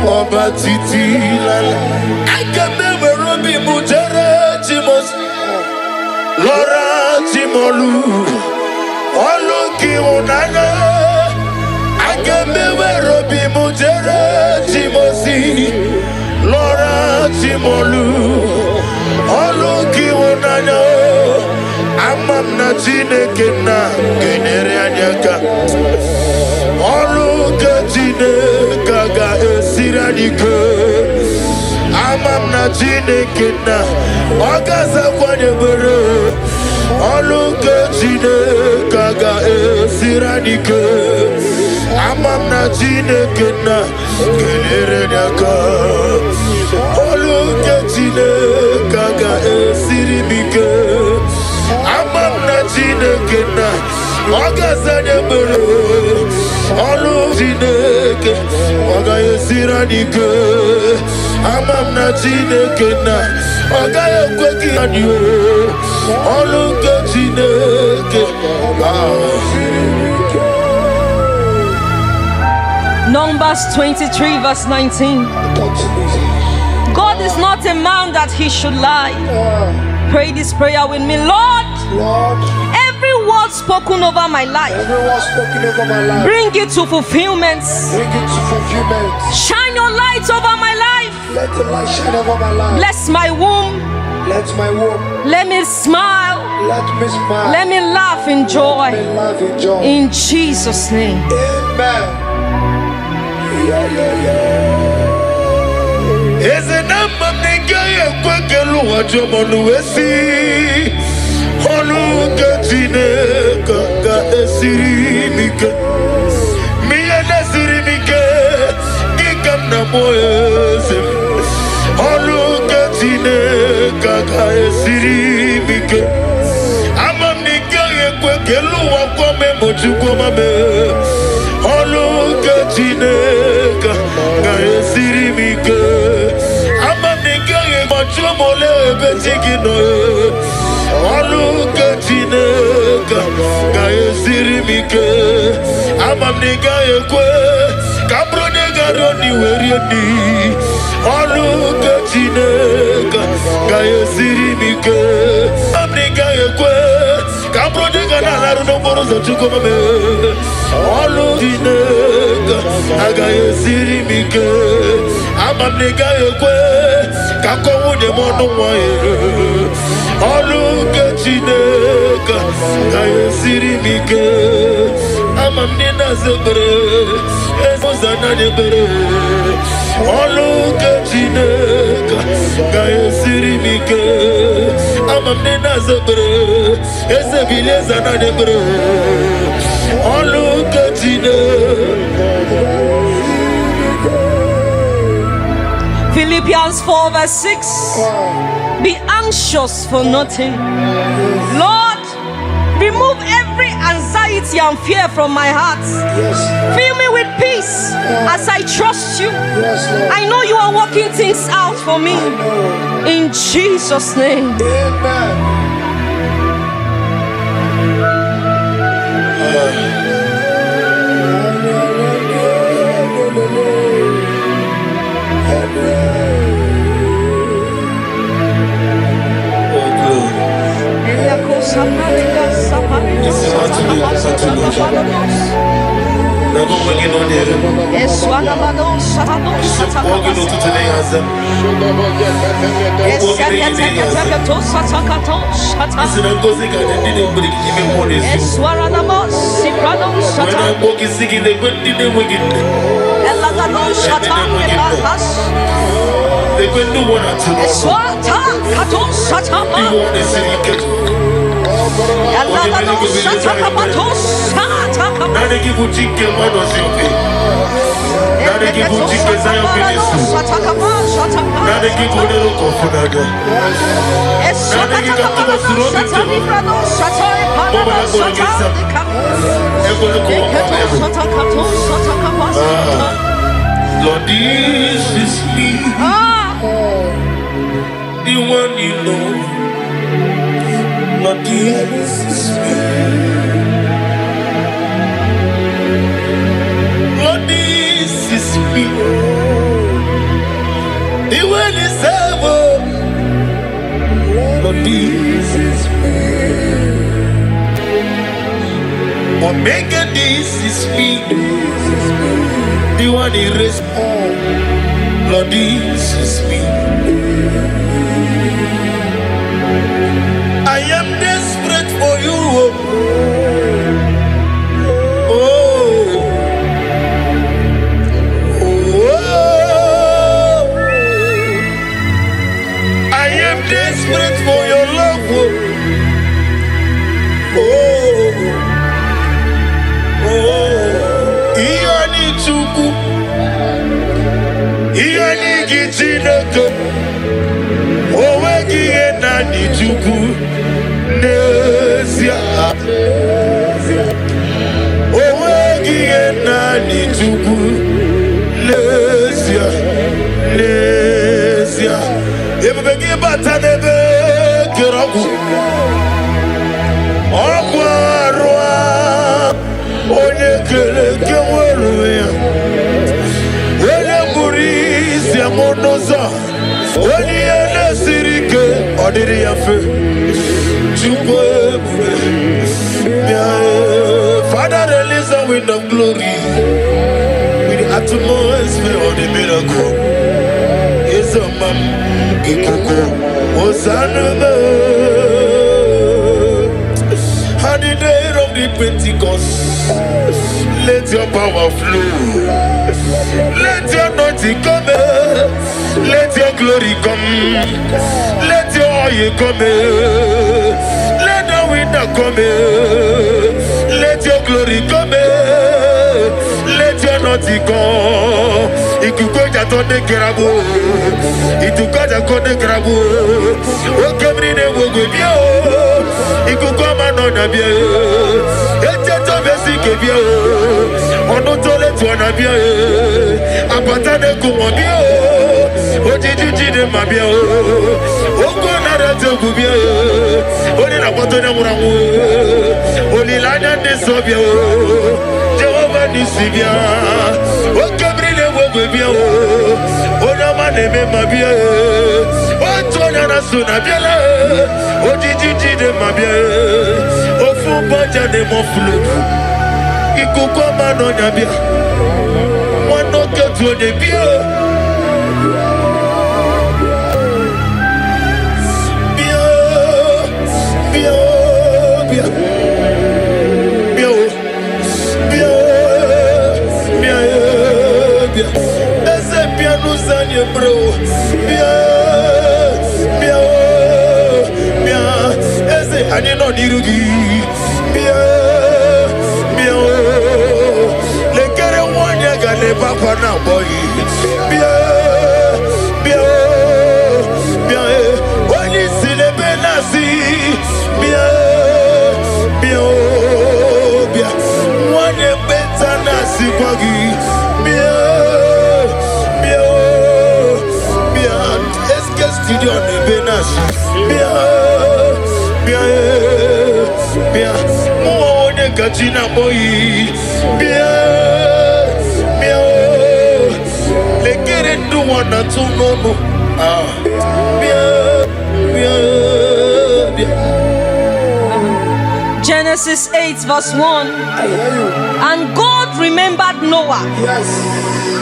Oba Titi Lalai. I can never Robi Mujere Timos, Laura Timolu, Oluki Unana. I can never Robi Mujere Timosi, Laura Timolu, Oluki Unana. Amam na Chineke na genere anyaka. Oluka Chineke ga esiradike. Amam na Chineke na Ogasa kwanebere. Oluka Chineke ga esiradike. Amam na Chineke na genere anyaka. Oluka Chineke ga esiribike. Amam na Chineke na Ogasa nebere. Olu Chineke Oga esiradike. Amam na Chineke na Oga ekweki anyo. Olu ke Chineke. Numbers 23 verse 19. God is not a man that he should lie. Pray this prayer with me. Lord, every word spoken over my life, bring it to fulfillment. Shine your light over my life. Let the light shine over my life. Bless my womb. Let my womb. Let me smile. Let me smile. Let me laugh in joy. Let me laugh in joy. In Jesus' name. Amen. Is it a nigga a quackelu what you want to see? Holugatine Kaka Esirimika. Me and Esirimika. Gigam Namoyes. Holugatine Kaka Esirimika. I'm a nigga a quackelu what come to come. Holugatine Kaka Esirimika. Mole betigino Olugatine Sirimike Amamniga Ekwe Kabronega Roni Weriani Olugatine Sirimike Amniga Ekwe Kabronega Naruno Borosa Chukomame Olutine Sirimike Amamniga Ekwe Kako de mono moye Olugatine Sirimike Amamnina Zebre Ezozana Nebre Olugatine Sirimike Amamnina Zebre Ezebilezana Nebre Olugatine. Philippians 4 verse 6. Be anxious for nothing. Lord, remove every anxiety and fear from my heart. Fill me with peace as I trust you. I know you are working things out for me. In Jesus' name. Amen. Never working on it. It's walking on to today as a they couldn't do one or two. Now they give you chicken, man, or something. Now they give you chicken, Zion ministry. Now they give you little confidant. Now they give you Thomas Robin. Mama, I'm going to get some. I'm going to go up. Lord, this is me. The one you know. Lord, this is me. Lord, this is me. The one is ever. Lord, this is me. Omega, this is me. The one is rest. Lord, this is me. I am desperate for you. Desperate for your love. Iani chuku, Iani gitinaka, Owegi enani chuku, Nesia, Owegi enani chuku, Nesia, Nesia. Ebegi batanebe kiraku Okwarwa Onye kele keweruya Monoza, Oliana Sirike, Odiriafe, Father, release a wind of glory with the atmosphere of the miracle. Is a man, Ikoko, Hosanna. On the day of the Pentecost, let your power flow. Let your anointing come. Let your glory come. Let your oil come. Let the wind come. Let your glory come. Let your anointing come. Ikukoja tonde kerabu. Itukoja konde kerabu. Okamri ne wogwebio. Ikukoma no nabia. Eteto besike bio. Ono tole tu anabia. Apata de kumobio. Ojiji de mabia. Oko na rete kubia. Oni na poto na muramu. Oni lanya de sobia. Jehovah nisibia. Okamri ne wogwebia. Ona maneme mabia. Otona na sunabia. Ojiji de mabia. Ofu banja de mon flou. Ikukoma no nabia. Wano ketu de bio. Ese piano zanye bro. Ese anye no dirugi. Le kere wanya gane papa na boy. Wani sile benasi. Wanye beta nasi kwagi. Eske studio ne benasi. Mwone kachina boy. Le kere do wana tu nono. Genesis 8 verse 1. I hear you. And God remembered Noah. Yes.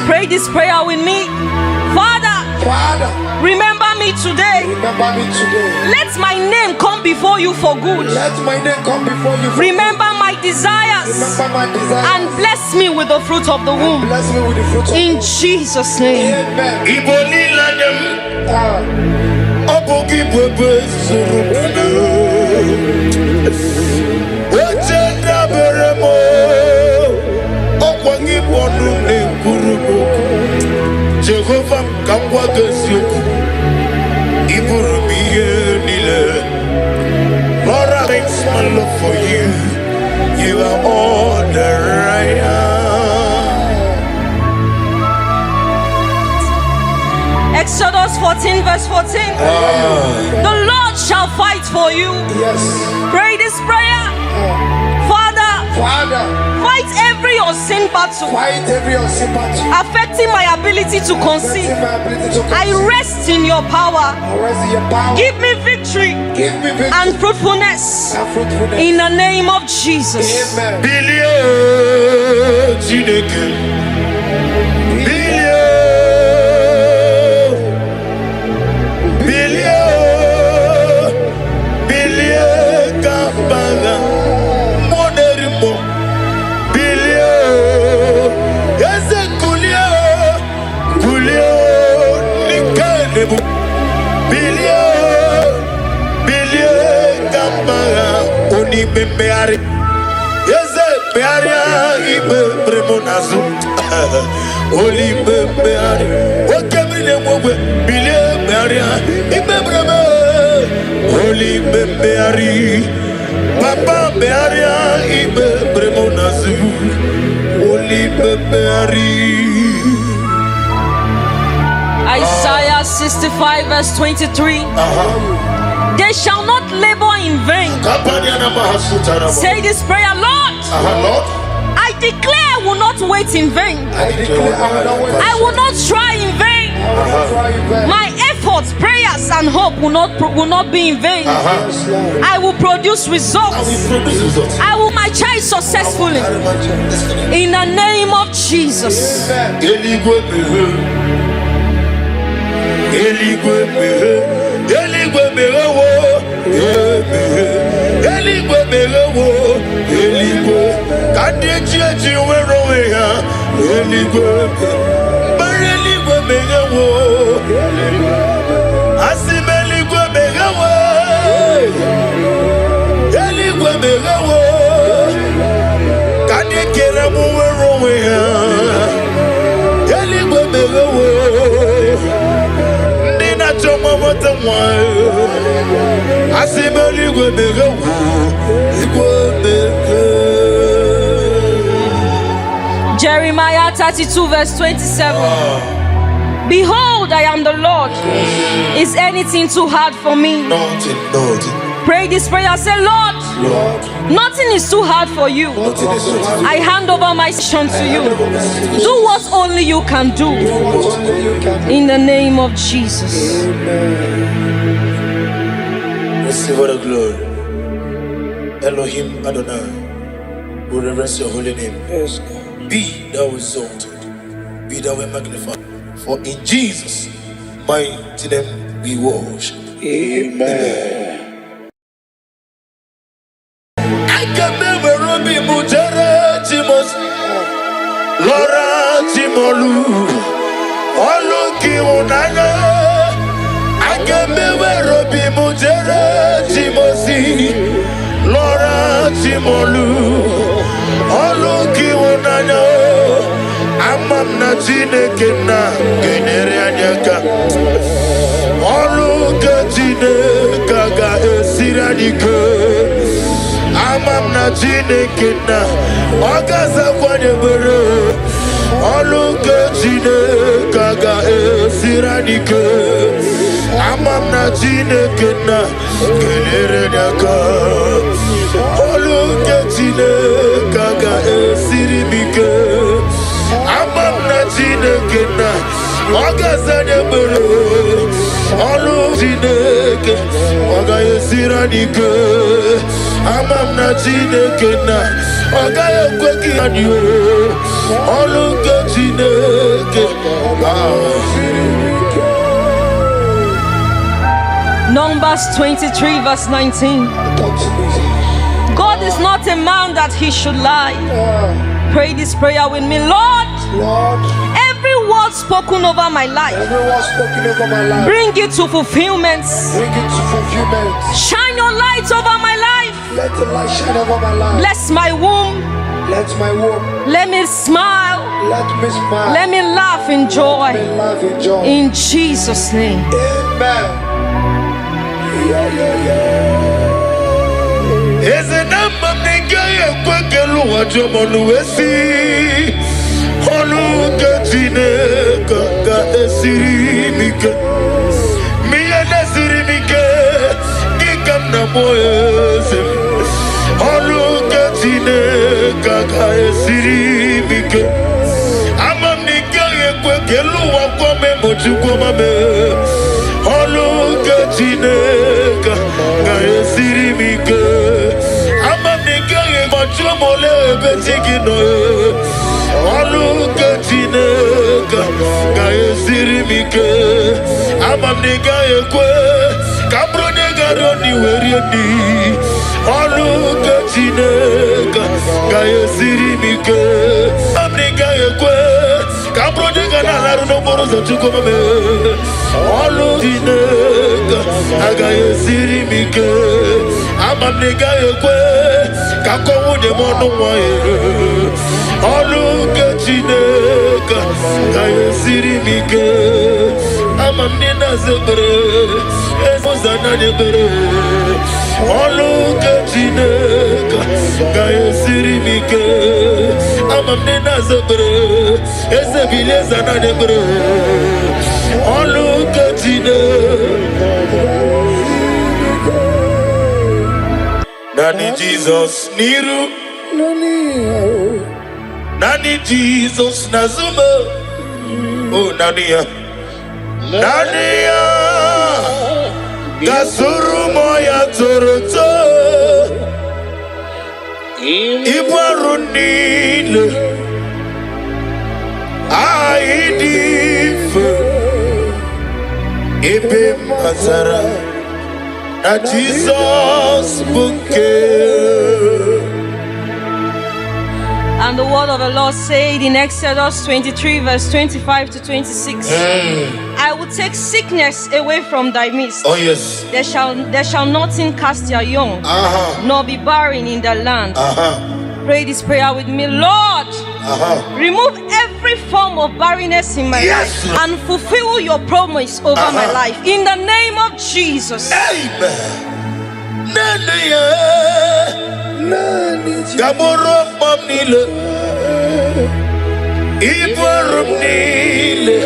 Pray this prayer with me. Father, Father, remember me today. remember me today. Let my name come before you for good. Let my name come before you. Remember my desires Remember my desire. and bless me with the fruit of the womb. Bless me with the fruit of In Jesus' name. Amen. Iboli lanyam. Obogi bwebe surupana. Ochenda beremo. Okwangi bonu ne kuruboku. Jehovah kangwa gesioku. Iburumiye nile. Lord, I thanks my love for you. You are all that I am. Exodus 14 verse 14. The Lord shall fight for you. Yes. Pray this prayer. Father, Father, fight every unseen battle fight every unseen battle. affecting my ability to conceive. My ability to I rest in your power. rest in your power. Give me victory Give me victory and fruitfulness and fruitfulness. in the name of Jesus. Amen. Billion Chineke. Billion. Kabaga. Moderimo. Billion. Ese Kulio. Nikanebo. Billion. Kabaga. Oni bebeari. Ese bearia ibe premonazo. Oli bebeari. Okemine mwe billion bearia ibe bremo. Oli bebeari. Papa bearia ibe premonazo. Oli bebeari. Isaiah 65 verse 23. They shall not labor in vain. Say this prayer, Lord. Lord, I declare I will not wait in vain. I declare I will not wait. I will not try in vain. My efforts, prayers, and hope will not be in vain. I will produce results. I will my child successfully. In the name of Jesus. Jeremiah 32 verse 27. Behold, I am the Lord. Is anything too hard for me? Nothing. Pray this prayer. Say, Lord, nothing is too hard for you. I hand over my son to you. Do what only you can do. In the name of Jesus. Receive all the glory. Elohim Adonai, we reverence your holy name. Yes. Be thou exalted, be thou magnified. For in Jesus' mighty name we worship. Amen. I can never be Mujere Timos, Laura Timolu, Oluki Unana. I can never be Mujere Timosi, Laura Timolu, Oluki Unana. Amam na Chineke na genere anyaka. Oluki Chineke ga esiranike. Amam na Chineke na Ogaza kwanye bere. Oluki Chineke ga esiranike. Amam na Chineke na genere anyaka. Oluki Chineke ga esirimike. Amam na Chineke na Ogaza bere. Oluki Chineke ga esiranike. Amam na Chineke na Ogaye kweki anyo. Oluki Chineke. Numbers 23 verse 19. God is not a man that he should lie. Pray this prayer with me. Lord, every word spoken over my life, bring it to fulfillment. Shine your light over my life. Let the light shine over my life. Bless my womb. Let my womb. Let me smile. Let me smile. Let me laugh in joy. Let me laugh in joy. In Jesus' name. Amen. Eze namba nigaya kwekelu wajomonu wesi. Oluki Chineke ga esirimike. Miye nesirimike. Gikam na moyeze. Oluki Chineke ga esirimike. Amam nigaya kwekelu wakome mochukwamame. Oluki Chineke ga esirimike. Amam nigaya mochumole betigino. Oluki Chineke ga esirimike. Amam nigaya kwe kabro negaro ni werieni. Oluki Chineke ga esirimike. Amam nigaya kwe kabro negana laru no moro za chukwamame. Oluki Chineke ga esirimike. Amam nigaya kwe kakowu ne mono moye. Oluki Chineke ga esirimike. Amam nina zebere ezozana nebere. Oluki Chineke ga esirimike. Amam nina zebere ezebile zana nebere. Oluki Chineke. Nani Jesus niru. Nani Jesus nazuma. Oh nani ya. Naija Gasuru moya toroto Ibarunile Aidif Ibe Mazara Na Jesus bouquet. And the word of the Lord said in Exodus 23 verse 25 to 26. I will take sickness away from thy midst. Oh yes. There shall nothing cast their young, nor be barren in the land. Pray this prayer with me. Lord, remove every form of barrenness in my life and fulfill your promise over my life. In the name of Jesus. Amen. Gamoro mamnile Ibarum nile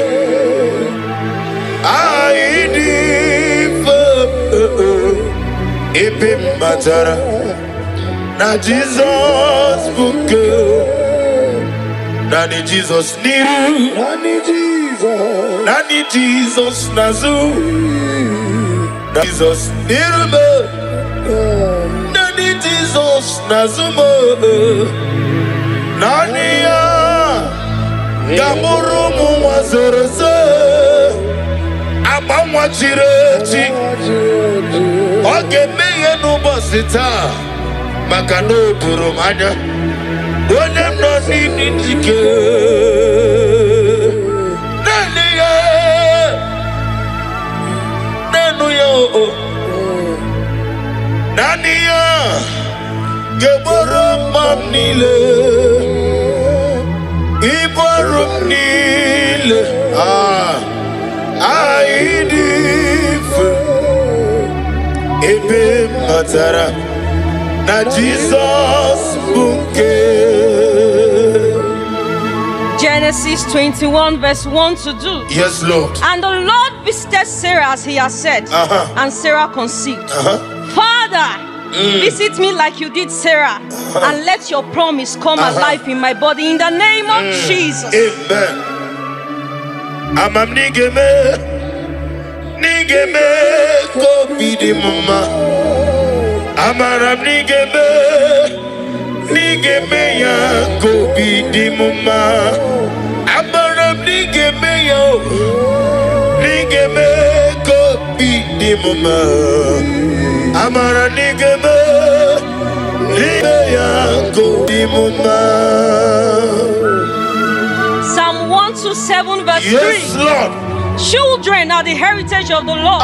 Aidif Ibim Matara Na Jesus bouquet. Nani Jesus niru Nani Jesus nazu Jesus niru Nani Jesus nazumo Naija Gamuru muwazorose Abamwa chirechi Oge meye nubosita Makano turumanya Onem no nini jike Naija Nanuyo Naija Gaborum mamnile Ibarum nile Aidif Ibe Matara Na Jesus bouquet. Genesis 21 verse 1 to 2. Yes, Lord. And the Lord visited Sarah as he has said, and Sarah conceived. Father, visit me like you did Sarah, and let your promise come alive in my body in the name of Jesus. Amen. Amam nigeme ko bidi mama. Amaram nigeme ya ko bidi mama. Amaram nigeme ko bidi mama. Amara nigeme ya ko bidi mama. Psalm 127 verse 3. Yes, Lord. Children are the heritage of the Lord.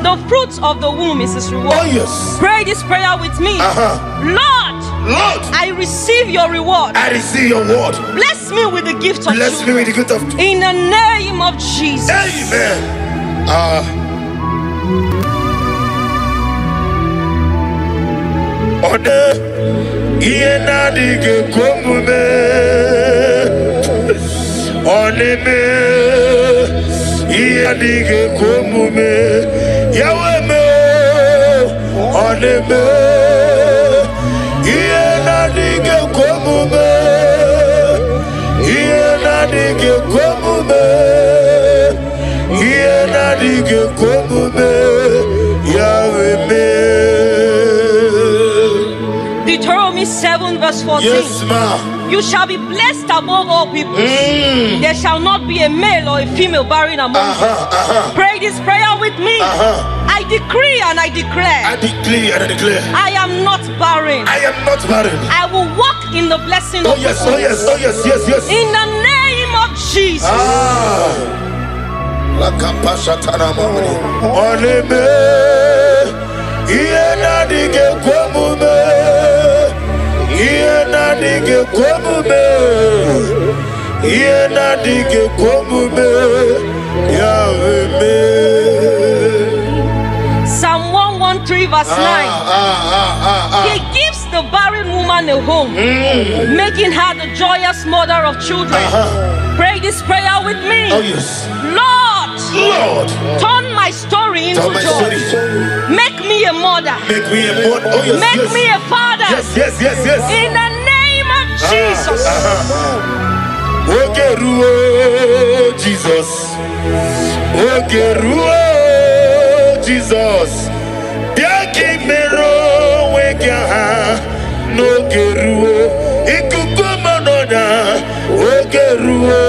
The fruit of the womb is his reward. Oh yes. Pray this prayer with me. Lord, I receive your reward. I receive your word. Bless me with the gift of Bless me with the gift of. in the name of Jesus. Amen. Ode iena dige komume. Oneme iena dige komume. Yaweme oneme iena dige komume. Iena dige komume. Iena dige komume. Yaweme. Deuteronomy 7 verse 14. Yes, ma'am. You shall be blessed above all people. There shall not be a male or a female barren among you. Pray this prayer with me. I decree and I declare. I decree and I declare. I am not barren. I am not barren. I will walk in the blessing Oh of yes, the oh yes, oh yes, yes, yes. in the name of Jesus. Oneme iena dige komume. Iena dige komume. Iena dige komume. Yahweh. Psalm 113 verse 9. He gives the barren woman a home, making her the joyous mother of children. Pray this prayer with me. Oh yes. Lord, turn my story into joy. Make me a mother. Make me a mother. Oh yes. Make me a father. Yes, yes, yes, yes. In the name of Jesus. Ogeruo Jesus. Ogeruo Jesus. Biaki mero wekia no geruo. Ikuko manoda. Ogeruo.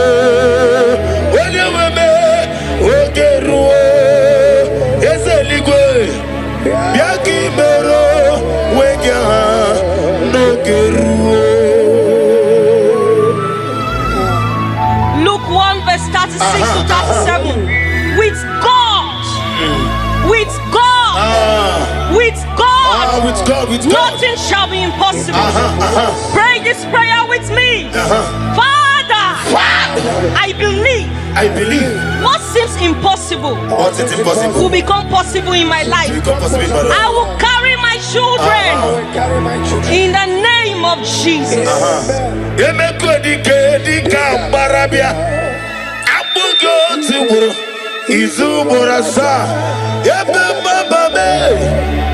Onyeweme. Ogeruo. Ezeligwe. Biaki mero wekia no geruo. Luke 1 verse 36 to 37. With God, with God, with God, With God, nothing shall be impossible. Pray this prayer with me. Father, I believe what seems impossible What is impossible will become possible in my life. become possible in my life. I will carry my children Carry my children. in the name of Jesus. Emekodike dika barabia abugo tiwuro izuborasa ebe mabame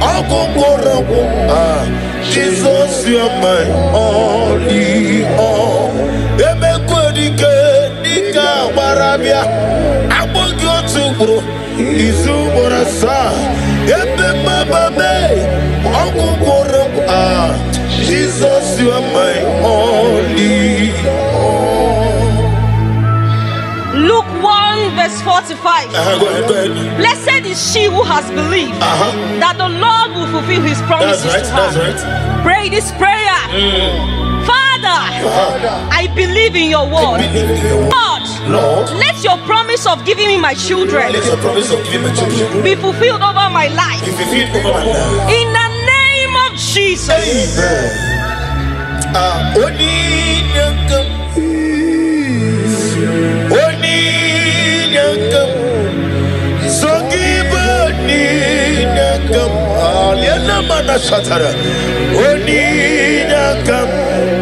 ogogorogo Jesus you are my only all. Emekodike dika barabia abugo tiwuro izuborasa ebe mabame ogogorogo Jesus, you are my only all. Luke 1 verse 45. Go ahead. Blessed is she who has believed that the Lord will fulfill his promises That's to her. right. Pray this prayer. Father, I believe in your word. Lord, Let your promise of giving me my children let your promise of giving my children be fulfilled over my life. be fulfilled over my life. In the name of Jesus.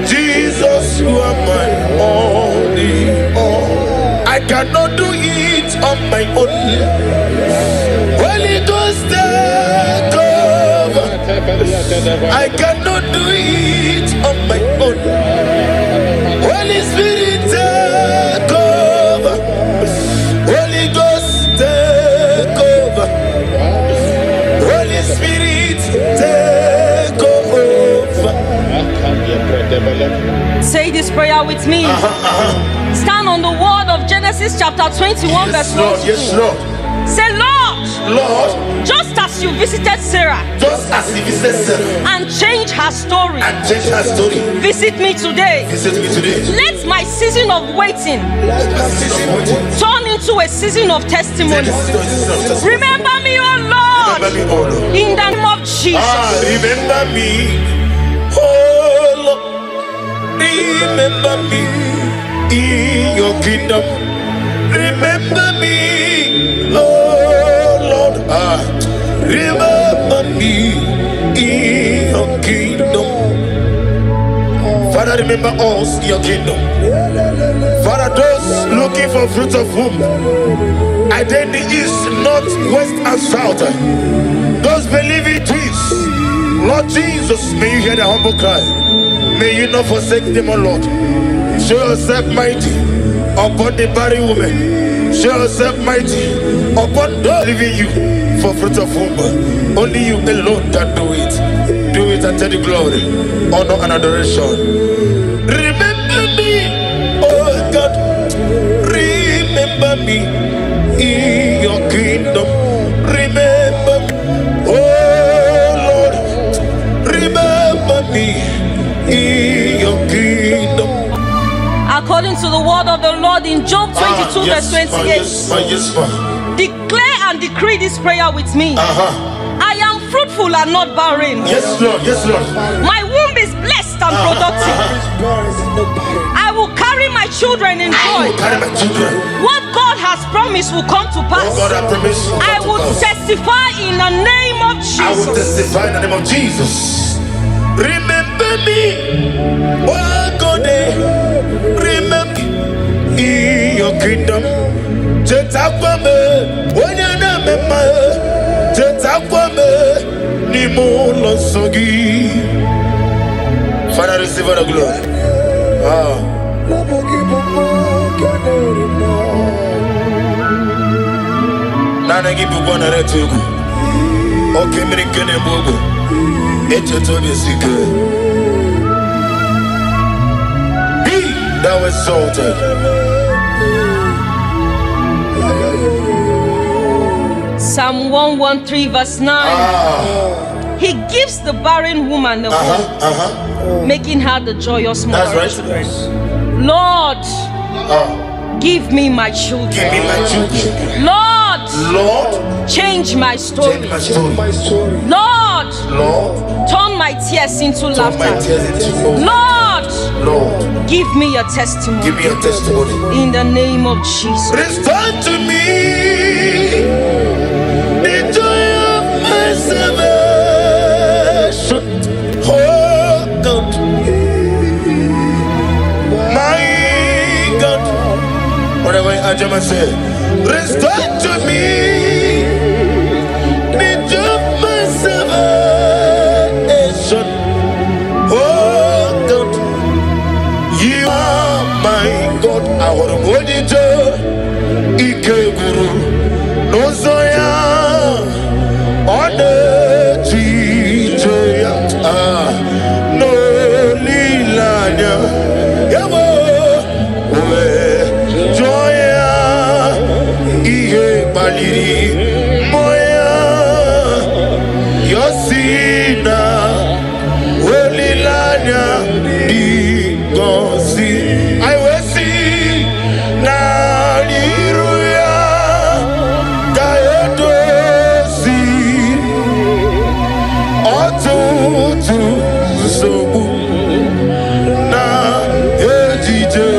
Jesus, you are my only all. I cannot do it on my own. Holy Ghost, take over. I cannot do it on my own. Holy Spirit, take over. Holy Ghost, take over. Holy Spirit, take over. Say this prayer with me. Stand on the word of Genesis chapter 21 verse 1 to 2. Yes, Lord. Say, Lord, Lord, just as you visited Sarah just as he visited Sarah and changed her story, and changed her story, visit me today. visit me today. Let my season of waiting Let my season waiting turn into a season of testimony. Remember me, oh Remember Lord, me, oh Lord. in the name of Jesus. Remember me, oh Lord. Remember me in your kingdom. Remember me, oh Lord. Remember me in your kingdom. Father, remember us in your kingdom. Father, those looking for fruit of womb, either in the east, north, west, and south, those believing twins, Lord Jesus, may you hear their humble cry. May you not forsake them, O Lord. Show yourself mighty upon the barren woman. Show yourself mighty upon those believing you for fruit of womb. Only you alone can do it. Do it and take the glory, honor, and adoration. Remember me, oh God. Remember me in your kingdom. Remember me, oh Lord. Remember me in your kingdom. According to the word of the Lord in Job 22 verse 28. Yes, ma. Declare and decree this prayer with me. I am fruitful and not barren. Yes, Lord. Yes, Lord. My womb is blessed and productive. I will carry my children in joy. Carry my children. What God has promised will come to pass. God, I promise. I will testify in the name of I will Jesus. testify in the name of Jesus. Remember me, oh God. Remember me in your kingdom. Jetakwame, onyana mema. Jetakwame, nimo losogi. Father, receive all the glory. give you one at two. Okay, American and Bobo. It's a total secret. Be thou exalted. Psalm 113 verse 9. He gives the barren woman the hope, making her the joyous mother. That's right. Lord, give me my children. Give me my children. Lord, change my story. Change my story. Lord, turn my tears into laughter. Lord, give me your testimony. Give me your testimony. In the name of Jesus. Restore to me the joy of my salvation. Oh God, my God. Whatever I just said, restore to me the joy of my salvation. Oh God, you are my God. I want to hold you to Ike Guru. No Zoya on the Chijoya. No Lilanya. Yabo. Joya. Ihe Baliri. Moya. Yosina. Lilanya. Digosi. I will see. Hallelujah. Gaedosi. Otutu. Sobu. Na ejije.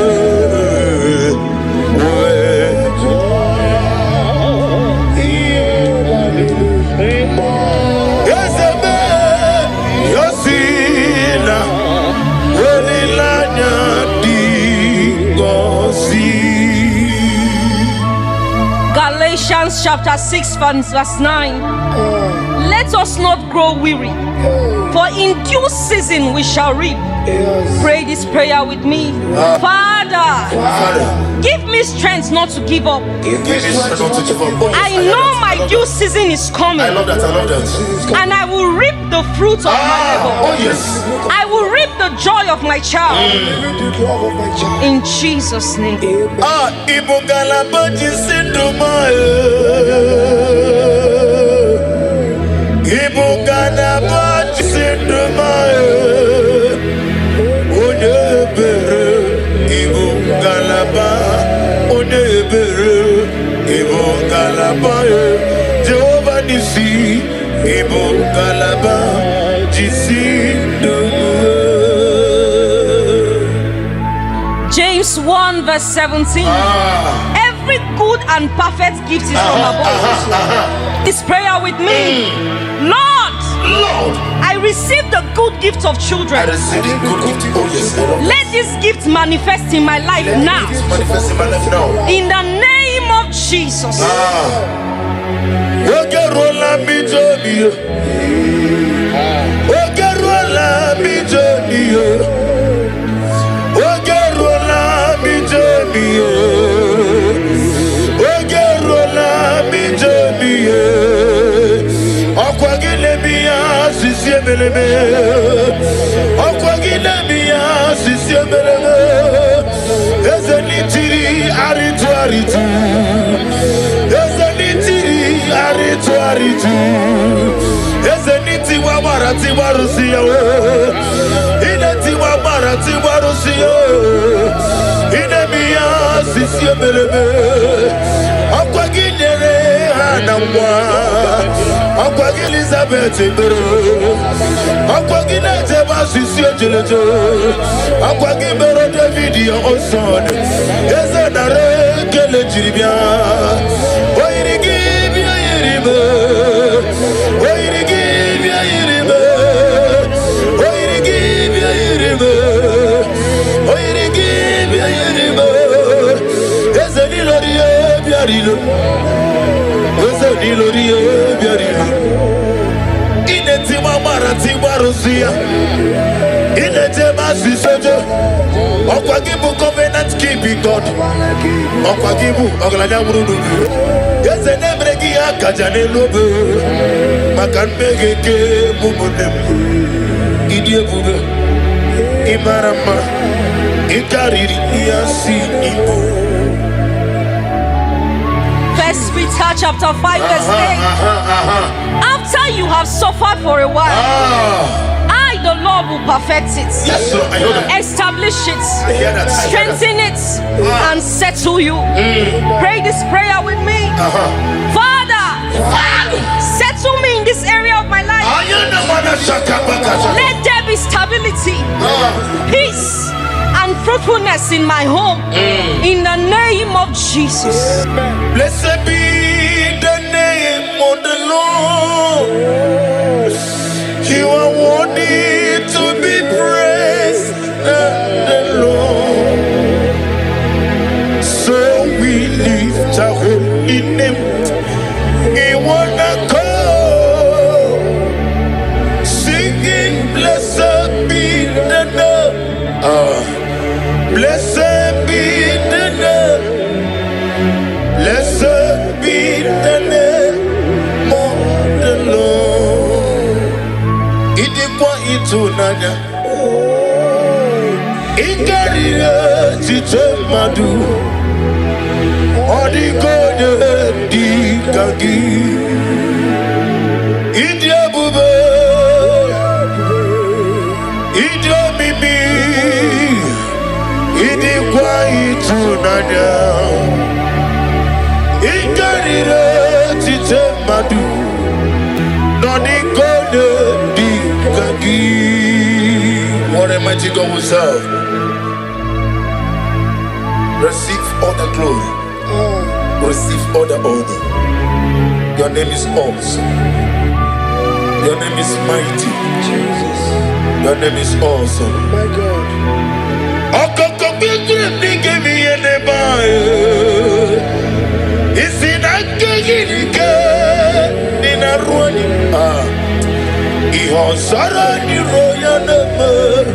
Yesebe. Yosina. Welilanya. Galatians chapter 6 verse 9. Let us not grow weary, for in due season we shall reap. Pray this prayer with me. Father, give me strength not to give up. I know my due season is coming. I love that. And I will reap the fruits of my labor. Oh yes. I will reap the joy of my child. In Jesus' name. Ibugala Jisinduma. Ibugala Jisinduma. Jehovah Nisi, Ibo Galaba, James 1 verse 17. Every good and perfect gift is from above. This prayer with me. Lord, I receive the good gift of children. Let this gift manifest in my life now. In the name of Jesus. Elizabeth, David, your son. Covenant keeping God. Yes, and every Kajane Lobe, Makan Megeke, Mumunem, Idia Bube, Imarama, Ikariri, Iasi, Ibo. First Peter chapter 5 verse 8. After you have suffered for a while, I, the Lord, will perfect it. Yes, Lord, I know that. Establish it, hear that. strengthen it, and settle you. Pray this prayer with me. Father, settle me in this area of my life. Let there be stability, peace, and fruitfulness in my home. In the name of Jesus. Blessed be the name of the Lord. You are worthy to be praised, the Lord. So we lift our holy name. We wanna call, singing, blessed be the name. Blessed be the name. Blessed be the name of the Lord. Idikwa itunanya, Ikarire titemadu, Odigode dikagi, Idiabube, Idiomimi, Idikwa itunanya. Ikarire titemadu, Noni gode dikagi. What a mighty God we serve. Receive all the glory. Receive all the honor. Your name is awesome. Your name is mighty. Jesus, Your name is awesome. my God. Give me anybody. Is it a giggle? In a running. He has already royal number.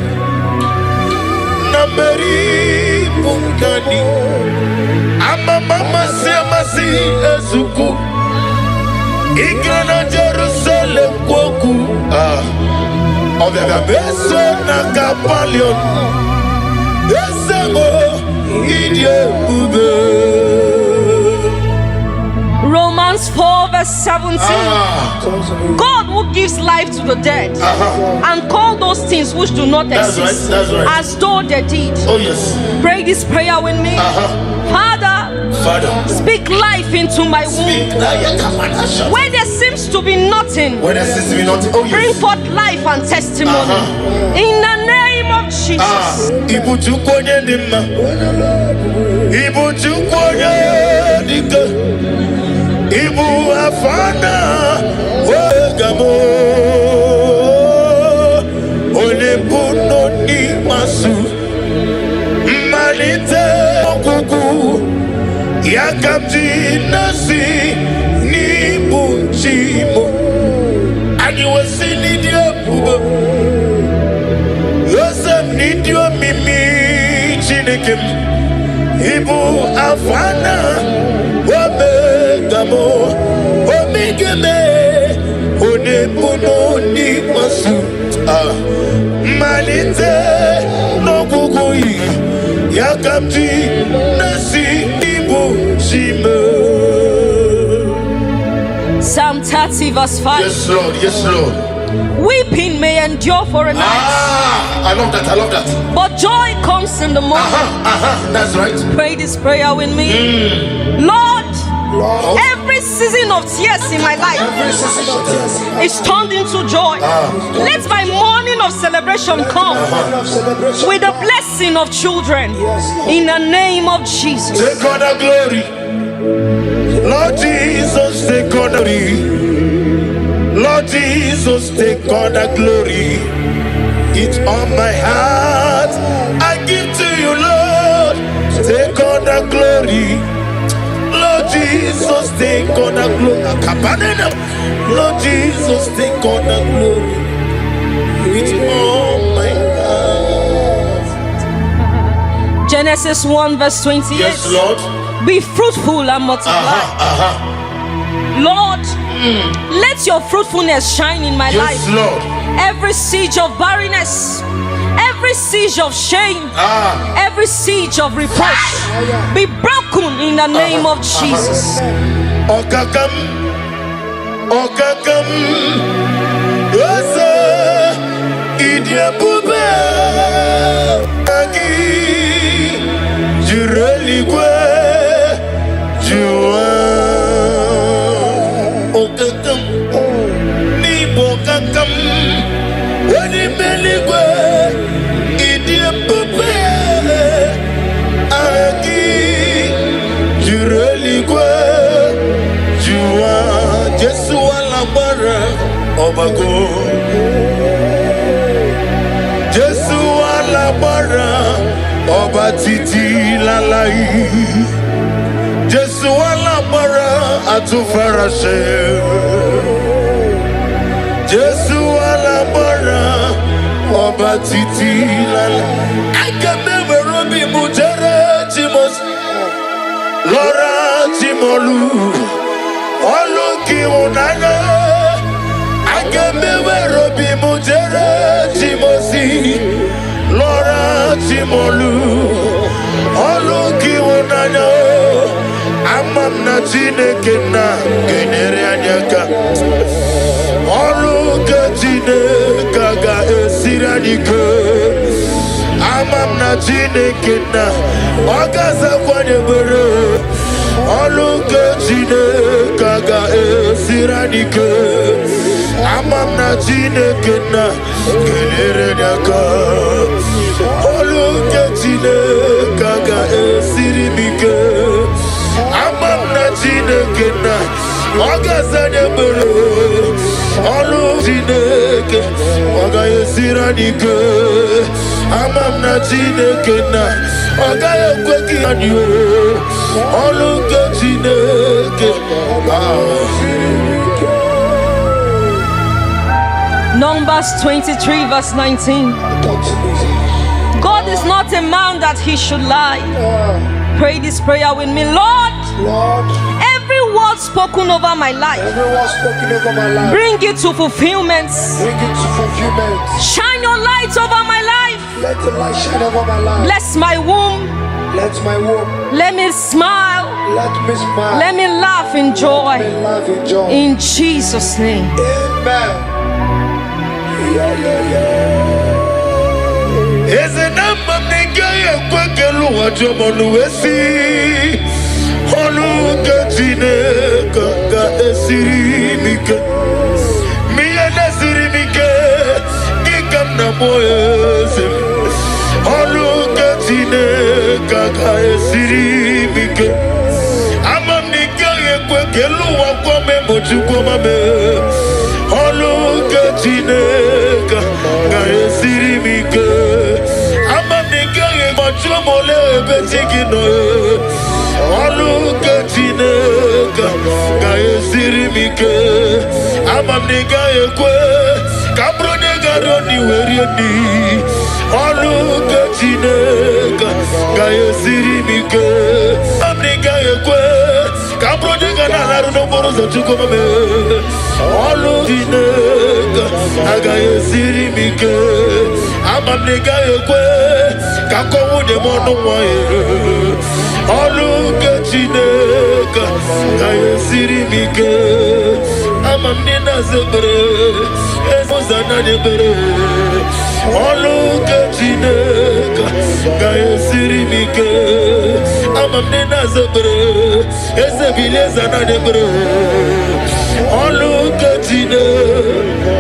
Bunkani. Ama mama semasi ezuku. Igrana Jerusalem kwoku. Obega beso na kapalion. Esemo idye bube. Romans 4 verse 17. God who gives life to the dead and call those things which do not exist That's right. as though they did. Oh yes. Pray this prayer with me. Father, speak life into my womb. Where there seems to be nothing, When there seems to be nothing. Oh bring yes. forth life and testimony. In the name of Jesus. Ibu chukwoye dima. Ibu chukwoye dika. Ibu afana wegamo. Olebuno ni masu. Malite okuku. Yakamti nasi ni bunchimo. Ani wasini diapugo. Yosef nidio mimi chinikim. Ibu afana wabegamo. Omigeme onebuno ni masu. Malite no kukui. Yakamti nasi ibu shime. Psalm 30 verse 5. Yes, Lord. Yes, Lord. Weeping may endure for a night, I love that. I love that. but joy comes in the morning. That's right. Pray this prayer with me. Lord, Lord, every season of tears in my life every season of tears, is turned into joy. Let my morning of celebration come morning of celebration, with the blessing of children. In the name of Jesus. Take all the glory. Lord Jesus, take all the glory. Lord Jesus, take all the glory. It's on my heart. I give to you, Lord. Take all the glory. Lord Jesus, take all the glory. Lord Jesus, take all the glory. It's on my heart. Genesis 1 verse 28. Yes, Lord. Be fruitful and multiply. Lord, let your fruitfulness shine in my life. Yes, Lord. Every siege of barrenness, every siege of shame, every siege of reproach be broken in the name of Jesus. Okakam, Okakam, Osa, Idiabube, Agi, Jureligwe, Jua, Okakam, Nibokakam, Wanimeligwe, Idiabube, Agi, Jureligwe. Jesu alabara obago, Jesu alabara oba titi lalai, Jesu alabara atufarashe, Jesu alabara oba titi lalai. I can never be mujere chimos, Lora chimolu. Oluki unana, agembe robi mujere chimosi, Lora chimolu. Oluki unana, amam na chineke na genere anyaka. Oluki chineke ga esiranike, amam na chineke na okaza kwanye bere. Oluke Chineke ga esiranike, amam na Chineke na genere nyaka. Oluke Chineke ga esirimike, amam na Chineke na ogazanye bere. Oluke Chineke ga esiranike, amam na Chineke na ogaye kweki anyo. Oluke Chineke. Numbers 23 verse 19. God is not a man that he should lie. Pray this prayer with me. Lord, every word spoken over my life, bring it to fulfillment. Shine your light over my life. Let the light shine over my life. Bless my womb. Let my womb. Let me smile. Let me smile. Let me laugh in joy. Let me laugh in joy. In Jesus' name. Amen. Is a number nigga kwekelu wajomonu esi. Oluke Chineke ga esirimike. Miye nesirimike, gikam na moyese. Oluke Chineke ga esirimike. Amam nigga kwekelu wakome mochukwame. Oluke Chineke ga esirimike. Amam nigga mochumole betigino. Oluke Chineke ga esirimike. Amam nigga ekwe kabro nigga roni werieni. Oluke Chineke ga esirimike. Amam nigga ekwe kabro nigga na laru no borozo chukwame. Oluke Chineke ga esirimike. Amam nigga ekwe kakowu de mono wae. Oluke Chineke ga esirimike. Amam nina zebre ezozana debere. Oluke Chineke ga esirimike. Amam nina zebre ezebile zana debere. Oluke Chineke.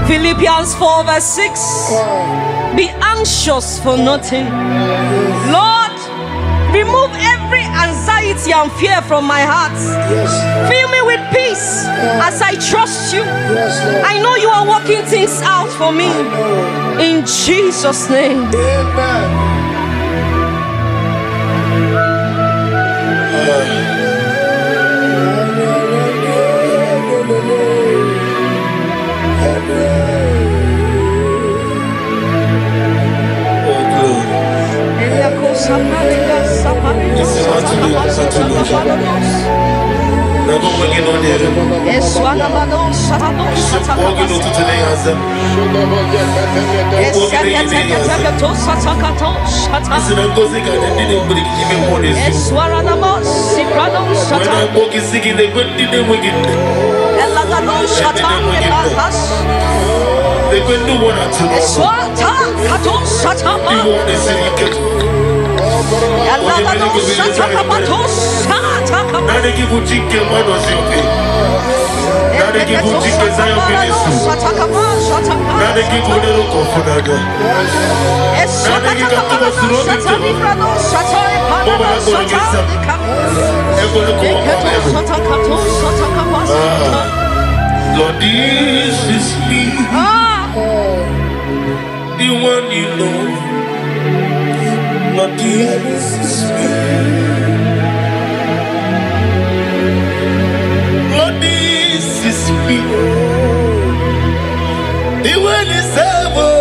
Philippians 4 verse 6. Be anxious for nothing. Lord, remove every anxiety and fear from my heart. Fill me with peace as I trust you. I know you are working things out for me. In Jesus' name. Amen. They could do one or two. Now they give you chicken, man, was your pay. Now they give you chicken, Zion ministry. Now they give you the local for that. Now they give you too much to run into. Mama, I'm going to get some. I'm going to go on. Lord, this is me. The one you know. Lord, this is me. Lord, this is me. The one is ever.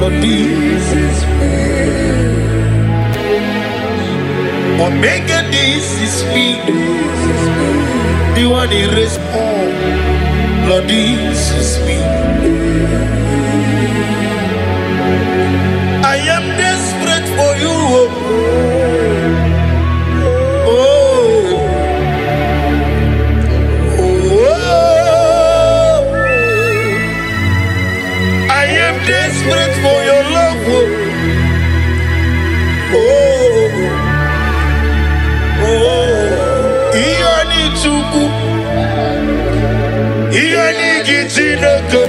Lord, this is me. Omega, this is me. The one he raised. Lord, this is me. I am desperate for you. Oh, oh, I am desperate for your love. Oh, oh, I need you. I need you to go.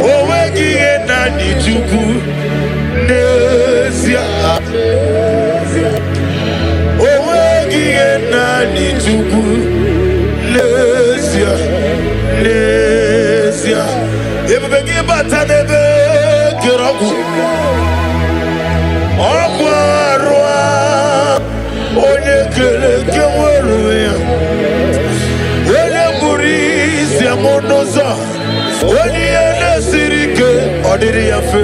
Oh, I need you to. Naija. Oh, Naija. Naija. If we give a tanebe, Kiraku. Aquarua. Onye kele keweruya. Onye burisi amonoza. Onye nesirike. Odiri yafe.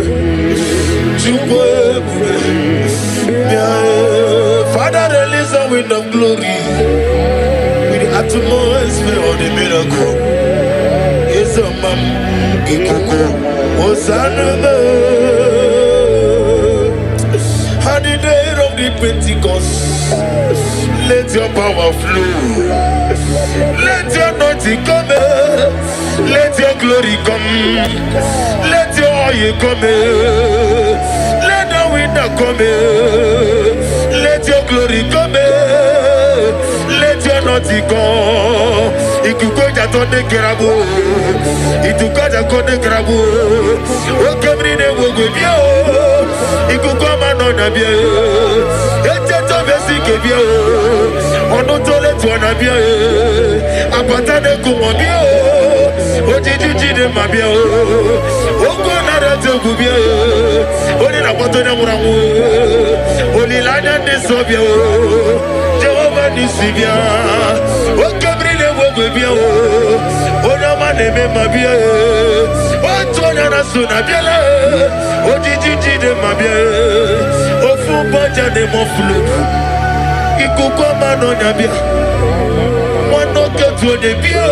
Father, release a wind of glory with the atmosphere of the miracle. It's a man, Ikoko, Hosanna. On the day of the Pentecost, let your power flow. Let your anointing come. Let your glory come. Let your oil come. Let the wind come. Let your glory come. Let your anointing come. Ikukoja tonde kerabu. Itukoja konde kerabu. Okemri ne wogwebio. Ikukoma nona bia. Echeto besi kebia. Onotole tuana bia. Apatane kumobia. Ojiji de mabia. Oko nara tegubia. Oni na kwato na muramu. Oni lanya de sobia. Jehovah nisibia. Okemri ne wogwebia. Ona maneme mabia. Otona na sunabia. Ojiji de mabia. Ofu banja de moflu. Ikukoma no nyabia. Wano ketu de bia.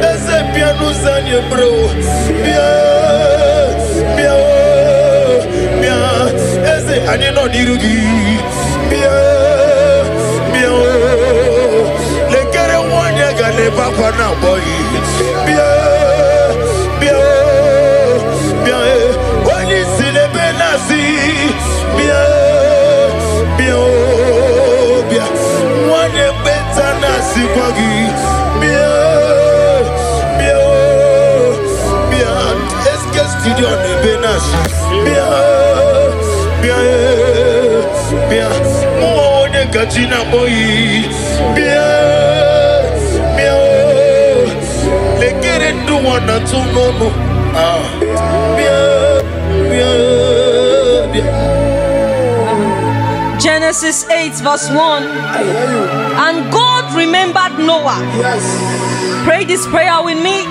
Ese piano zanye bro. Ese anye no dirugi. Le kere wanya gane papa na boy. Wani sile benasi. Wanye beta nasi kwagi. Studio de Benas, bien, mon de Katina boy, bien, les guerres du monde à tout nom, bien. Genesis 8 verse 1. And God remembered Noah. Yes. Pray this prayer with me.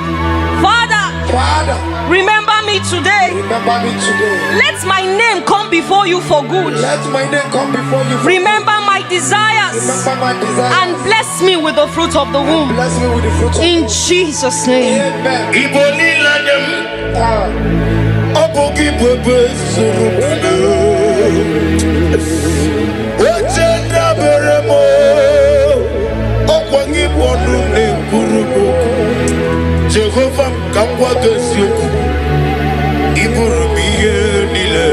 Father, Father, remember me today. remember me today. Let my name come before you for good. Let my name come before you. Remember my desires Remember my desires. and bless me with the fruit of the womb. Bless me with the fruit of In Jesus' name. Amen. Iboli lanyam obugi bebe surubana. Ojenda beremo okwangi bonu ne kurubo. Jehovah kamwa gesioku iburumiye nile.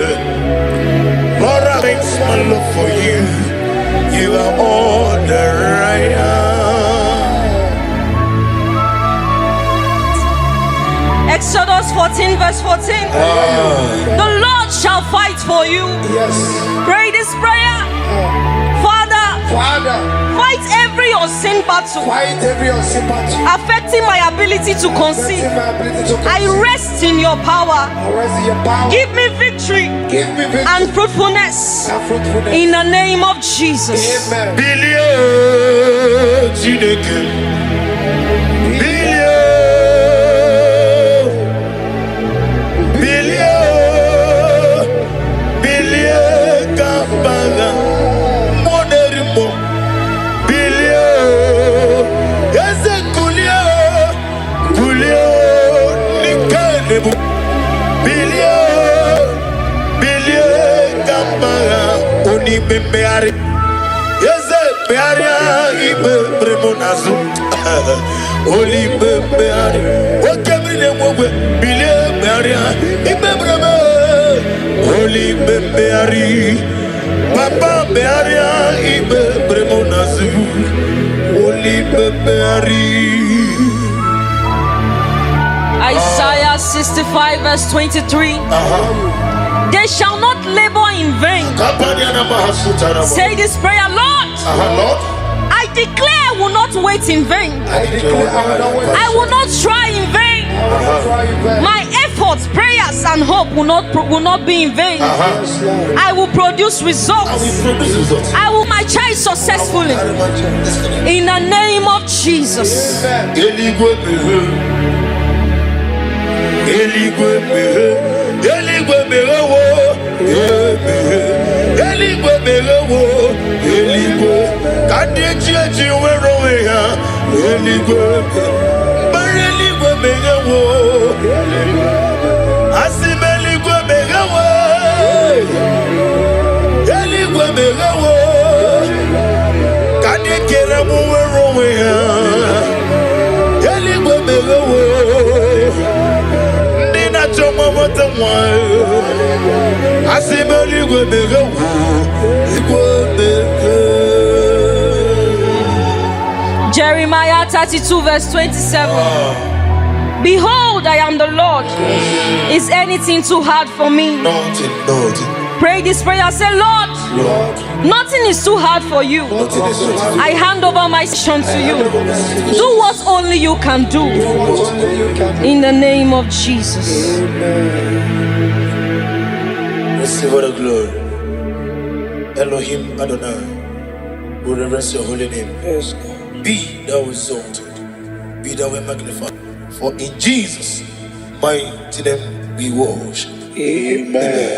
Lord, I thanks my love for you. You are all that I am. Exodus 14 verse 14. The Lord shall fight for you. Yes. Pray this prayer. Father, Father, fight every unseen battle fight every unseen battle. affecting my ability to conceive. Blessing my ability to I rest in your power. rest in your power. Give me victory Give me victory and fruitfulness and fruitfulness. in the name of Jesus. Amen. Bilio Chineke. Bilio Kabaga. Moderimo. Bilio. Eze Kulio. Kulio Nikanebo. Bilio Kabaga. Oni Bebeari. Yeze bearia ibe bremonazo oli beari okemine mogwe bile bearia ibe breme oli beari papa bearia ibe bremonazo oli beari. Isaiah 65 verse 23. They shall not labor in vain. Say this prayer, Lord. Lord, I declare I will not wait in vain. I declare I will not wait. I will not try in vain. I will not try in vain. My efforts, prayers, and hope will not be in vain. Yes, Lord. I will produce results. I will my child successfully. In the name of Jesus. Amen. Eligwe mehe wo, eligwe mehe wo, eligwe. Kadi echi wero ya, eligwe. Bari eligwe mehe wo, asime eligwe mehe wo, eligwe mehe wo. Kadi kere mu wero ya, eligwe mehe wo. Jeremiah 32 verse 27. Behold, I am the Lord. Is anything too hard for me? Nothing. Pray this prayer. Say, Lord, nothing is too hard for you. I hand over my son to you. Do what only you can do. In the name of Jesus. Receive all the glory. Elohim Adonai, we reverence your holy name. Yes, Be thou exalted, be thou magnified. For in Jesus' mighty name we worship. Amen.